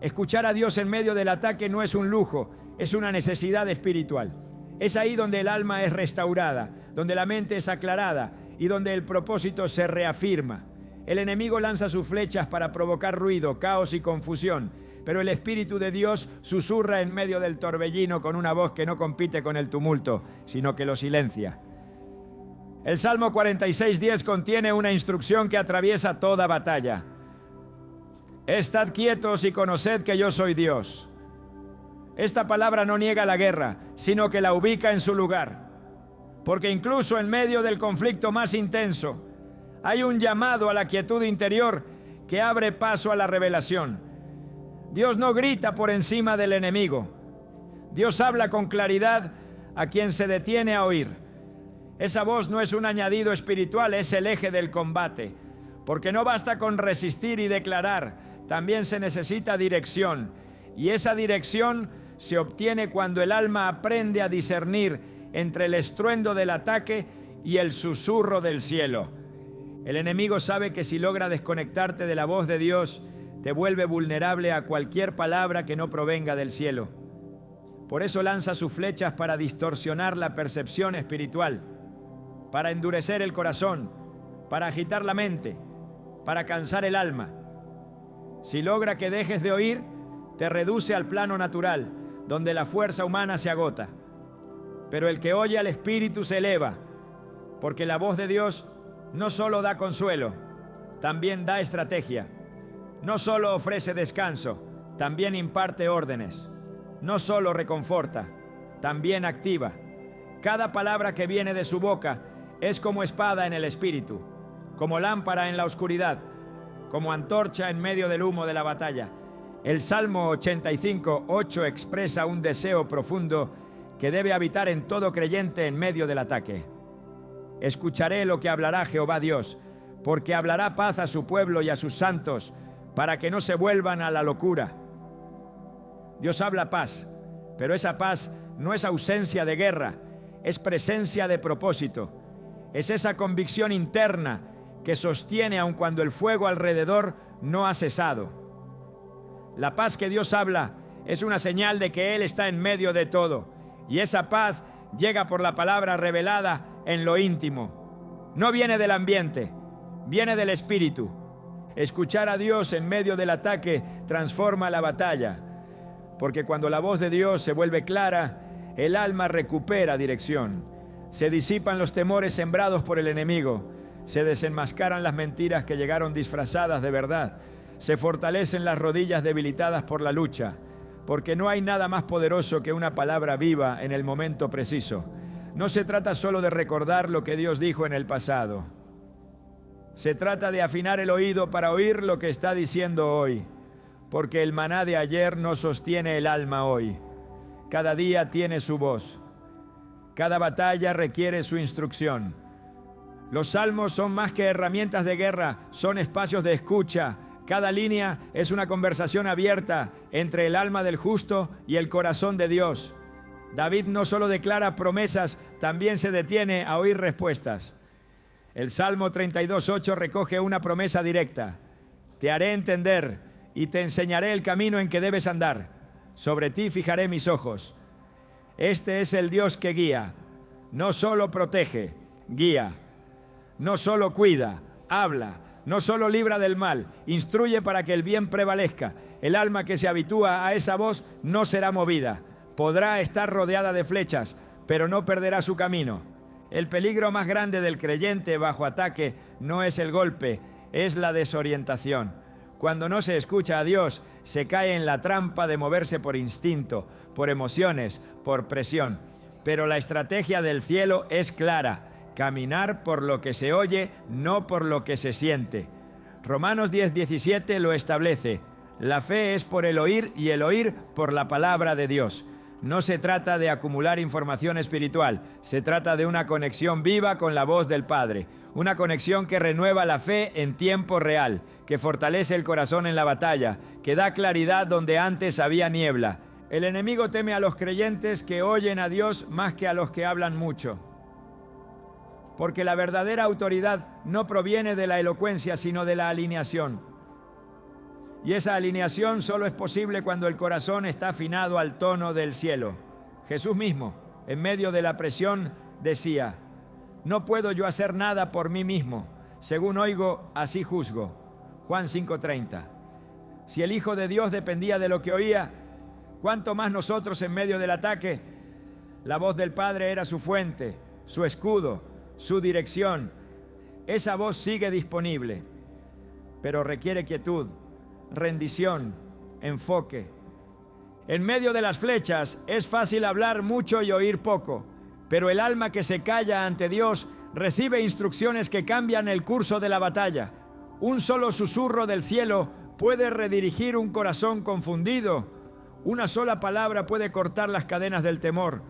Escuchar a Dios en medio del ataque no es un lujo, es una necesidad espiritual. Es ahí donde el alma es restaurada, donde la mente es aclarada y donde el propósito se reafirma. El enemigo lanza sus flechas para provocar ruido, caos y confusión, pero el Espíritu de Dios susurra en medio del torbellino con una voz que no compite con el tumulto, sino que lo silencia. El Salmo 46:10 contiene una instrucción que atraviesa toda batalla. Estad quietos y conoced que yo soy Dios. Esta palabra no niega la guerra, sino que la ubica en su lugar. Porque incluso en medio del conflicto más intenso, hay un llamado a la quietud interior que abre paso a la revelación. Dios no grita por encima del enemigo. Dios habla con claridad a quien se detiene a oír. Esa voz no es un añadido espiritual, es el eje del combate. Porque no basta con resistir y declarar, también se necesita dirección. Y esa dirección se obtiene cuando el alma aprende a discernir entre el estruendo del ataque y el susurro del cielo. El enemigo sabe que si logra desconectarte de la voz de Dios, te vuelve vulnerable a cualquier palabra que no provenga del cielo. Por eso lanza sus flechas para distorsionar la percepción espiritual, para endurecer el corazón, para agitar la mente, para cansar el alma. Si logra que dejes de oír, te reduce al plano natural, donde la fuerza humana se agota. Pero el que oye al Espíritu se eleva, porque la voz de Dios no solo da consuelo, también da estrategia. No solo ofrece descanso, también imparte órdenes. No solo reconforta, también activa. Cada palabra que viene de su boca es como espada en el espíritu, como lámpara en la oscuridad, como antorcha en medio del humo de la batalla. El Salmo 85:8 expresa un deseo profundo que debe habitar en todo creyente en medio del ataque. Escucharé lo que hablará Jehová Dios, porque hablará paz a su pueblo y a sus santos, para que no se vuelvan a la locura. Dios habla paz, pero esa paz no es ausencia de guerra, es presencia de propósito. Es esa convicción interna que sostiene aun cuando el fuego alrededor no ha cesado. La paz que Dios habla es una señal de que Él está en medio de todo, y esa paz llega por la palabra revelada en lo íntimo. No viene del ambiente, viene del Espíritu. Escuchar a Dios en medio del ataque transforma la batalla, porque cuando la voz de Dios se vuelve clara, el alma recupera dirección. Se disipan los temores sembrados por el enemigo, se desenmascaran las mentiras que llegaron disfrazadas de verdad, se fortalecen las rodillas debilitadas por la lucha, porque no hay nada más poderoso que una palabra viva en el momento preciso. No se trata solo de recordar lo que Dios dijo en el pasado. Se trata de afinar el oído para oír lo que está diciendo hoy, porque el maná de ayer no sostiene el alma hoy. Cada día tiene su voz. Cada batalla requiere su instrucción. Los salmos son más que herramientas de guerra, son espacios de escucha. Cada línea es una conversación abierta entre el alma del justo y el corazón de Dios. David no solo declara promesas, también se detiene a oír respuestas. El Salmo 32:8 recoge una promesa directa. Te haré entender y te enseñaré el camino en que debes andar. Sobre ti fijaré mis ojos. Este es el Dios que guía. No solo protege, guía. No solo cuida, habla. No solo libra del mal, instruye para que el bien prevalezca. El alma que se habitúa a esa voz no será movida. Podrá estar rodeada de flechas, pero no perderá su camino. El peligro más grande del creyente bajo ataque no es el golpe, es la desorientación. Cuando no se escucha a Dios, se cae en la trampa de moverse por instinto, por emociones, por presión. Pero la estrategia del cielo es clara: caminar por lo que se oye, no por lo que se siente. Romanos 10:17 lo establece. La fe es por el oír y el oír por la palabra de Dios. No se trata de acumular información espiritual, se trata de una conexión viva con la voz del Padre. Una conexión que renueva la fe en tiempo real, que fortalece el corazón en la batalla, que da claridad donde antes había niebla. El enemigo teme a los creyentes que oyen a Dios más que a los que hablan mucho. Porque la verdadera autoridad no proviene de la elocuencia, sino de la alineación. Y esa alineación solo es posible cuando el corazón está afinado al tono del cielo. Jesús mismo, en medio de la presión, decía: no puedo yo hacer nada por mí mismo. Según oigo, así juzgo. Juan 5:30. Si el Hijo de Dios dependía de lo que oía, ¿cuánto más nosotros en medio del ataque? La voz del Padre era su fuente, su escudo, su dirección. Esa voz sigue disponible, pero requiere quietud, rendición, enfoque. En medio de las flechas es fácil hablar mucho y oír poco, pero el alma que se calla ante Dios recibe instrucciones que cambian el curso de la batalla. Un solo susurro del cielo puede redirigir un corazón confundido. Una sola palabra puede cortar las cadenas del temor.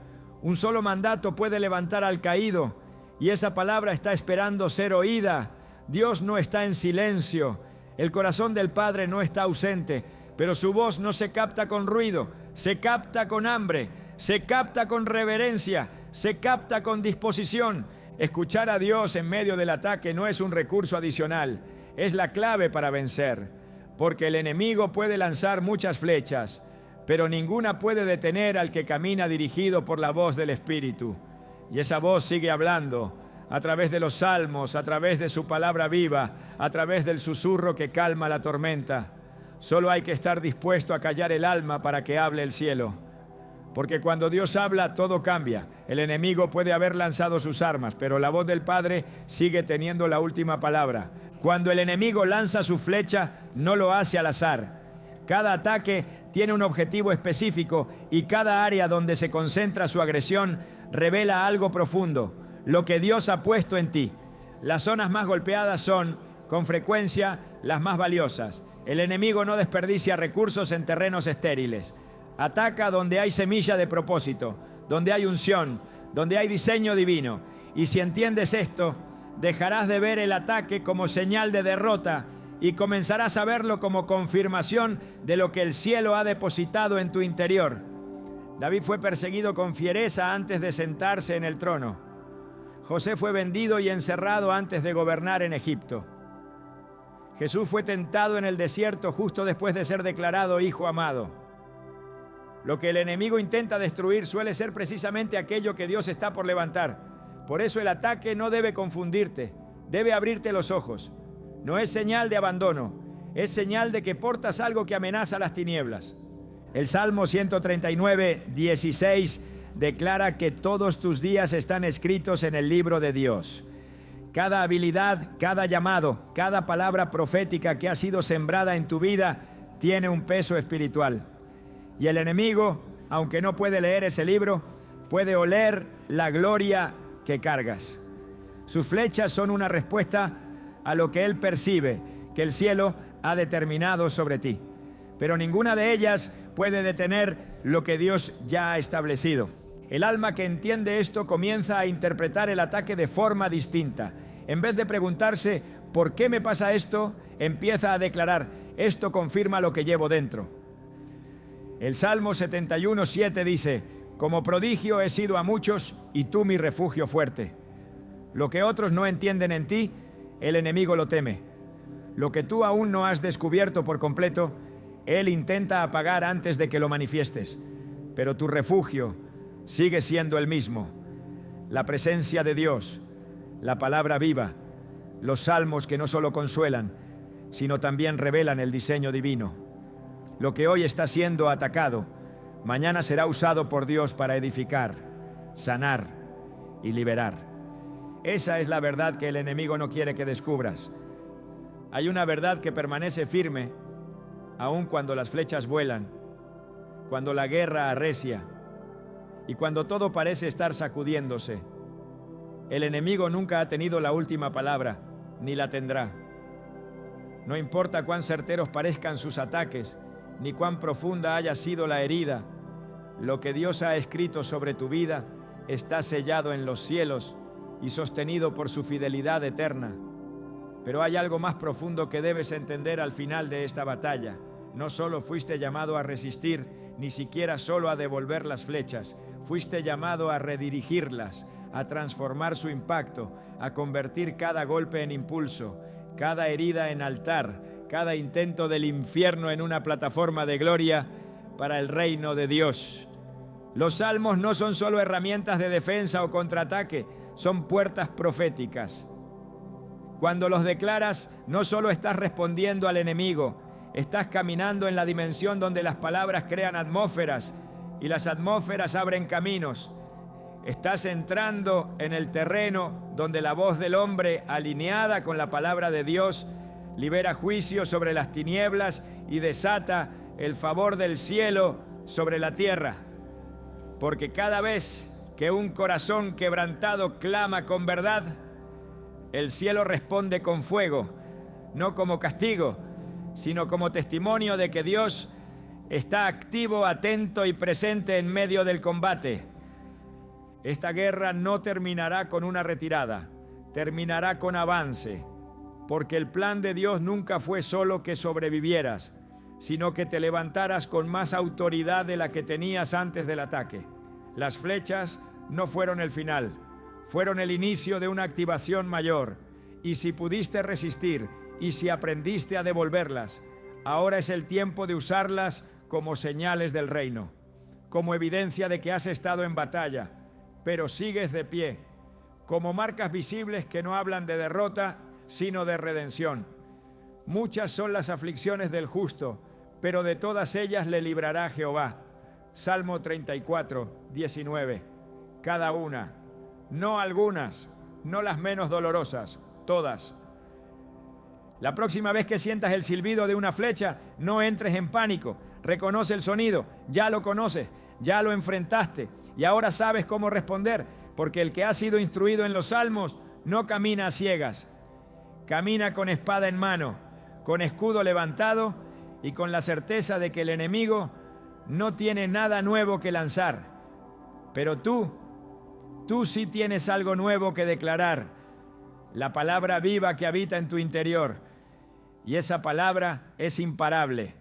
Un solo mandato puede levantar al caído, y esa palabra está esperando ser oída. Dios no está en silencio. El corazón del Padre no está ausente, pero su voz no se capta con ruido, se capta con hambre, se capta con reverencia, se capta con disposición. Escuchar a Dios en medio del ataque no es un recurso adicional, es la clave para vencer, porque el enemigo puede lanzar muchas flechas, pero ninguna puede detener al que camina dirigido por la voz del Espíritu. Y esa voz sigue hablando a través de los salmos, a través de su palabra viva, a través del susurro que calma la tormenta. Solo hay que estar dispuesto a callar el alma para que hable el cielo. Porque cuando Dios habla, todo cambia. El enemigo puede haber lanzado sus armas, pero la voz del Padre sigue teniendo la última palabra. Cuando el enemigo lanza su flecha, no lo hace al azar. Cada ataque tiene un objetivo específico y cada área donde se concentra su agresión revela algo profundo, lo que Dios ha puesto en ti. Las zonas más golpeadas son, con frecuencia, las más valiosas. El enemigo no desperdicia recursos en terrenos estériles. Ataca donde hay semilla de propósito, donde hay unción, donde hay diseño divino. Y si entiendes esto, dejarás de ver el ataque como señal de derrota y comenzarás a verlo como confirmación de lo que el cielo ha depositado en tu interior. David fue perseguido con fiereza antes de sentarse en el trono. José fue vendido y encerrado antes de gobernar en Egipto. Jesús fue tentado en el desierto justo después de ser declarado hijo amado. Lo que el enemigo intenta destruir suele ser precisamente aquello que Dios está por levantar. Por eso el ataque no debe confundirte, debe abrirte los ojos. No es señal de abandono, es señal de que portas algo que amenaza las tinieblas. El Salmo 139, 16 declara que todos tus días están escritos en el libro de Dios. Cada habilidad, cada llamado, cada palabra profética que ha sido sembrada en tu vida tiene un peso espiritual. Y el enemigo, aunque no puede leer ese libro, puede oler la gloria que cargas. Sus flechas son una respuesta a lo que él percibe que el cielo ha determinado sobre ti. Pero ninguna de ellas puede detener lo que Dios ya ha establecido. El alma que entiende esto comienza a interpretar el ataque de forma distinta. En vez de preguntarse, ¿por qué me pasa esto?, empieza a declarar, esto confirma lo que llevo dentro. El Salmo 71, 7 dice, como prodigio he sido a muchos y tú mi refugio fuerte. Lo que otros no entienden en ti, el enemigo lo teme. Lo que tú aún no has descubierto por completo, él intenta apagar antes de que lo manifiestes. Pero tu refugio sigue siendo el mismo. La presencia de Dios, la palabra viva, los salmos que no solo consuelan, sino también revelan el diseño divino. Lo que hoy está siendo atacado, mañana será usado por Dios para edificar, sanar y liberar. Esa es la verdad que el enemigo no quiere que descubras. Hay una verdad que permanece firme, aun cuando las flechas vuelan, cuando la guerra arrecia y cuando todo parece estar sacudiéndose. El enemigo nunca ha tenido la última palabra, ni la tendrá. No importa cuán certeros parezcan sus ataques, ni cuán profunda haya sido la herida, lo que Dios ha escrito sobre tu vida está sellado en los cielos y sostenido por su fidelidad eterna. Pero hay algo más profundo que debes entender al final de esta batalla. No solo fuiste llamado a resistir, ni siquiera solo a devolver las flechas. Fuiste llamado a redirigirlas, a transformar su impacto, a convertir cada golpe en impulso, cada herida en altar, cada intento del infierno en una plataforma de gloria para el reino de Dios. Los salmos no son solo herramientas de defensa o contraataque, son puertas proféticas. Cuando los declaras, no solo estás respondiendo al enemigo, Estás caminando en la dimensión donde las palabras crean atmósferas y las atmósferas abren caminos. Estás entrando en el terreno donde la voz del hombre, alineada con la palabra de Dios, libera juicio sobre las tinieblas y desata el favor del cielo sobre la tierra. Porque cada vez que un corazón quebrantado clama con verdad, el cielo responde con fuego, no como castigo, sino como testimonio de que Dios está activo, atento y presente en medio del combate. Esta guerra no terminará con una retirada, terminará con avance, porque el plan de Dios nunca fue solo que sobrevivieras, sino que te levantaras con más autoridad de la que tenías antes del ataque. Las flechas no fueron el final, fueron el inicio de una activación mayor, y si pudiste resistir y si aprendiste a devolverlas, ahora es el tiempo de usarlas como señales del reino, como evidencia de que has estado en batalla, pero sigues de pie, como marcas visibles que no hablan de derrota, sino de redención. Muchas son las aflicciones del justo, pero de todas ellas le librará Jehová. Salmo 34, 19. Cada una, no algunas, no las menos dolorosas, todas. La próxima vez que sientas el silbido de una flecha, no entres en pánico. Reconoce el sonido, ya lo conoces, ya lo enfrentaste y ahora sabes cómo responder, porque el que ha sido instruido en los salmos no camina a ciegas. Camina con espada en mano, con escudo levantado y con la certeza de que el enemigo no tiene nada nuevo que lanzar. Pero tú sí tienes algo nuevo que declarar, la palabra viva que habita en tu interior. Y esa palabra es imparable.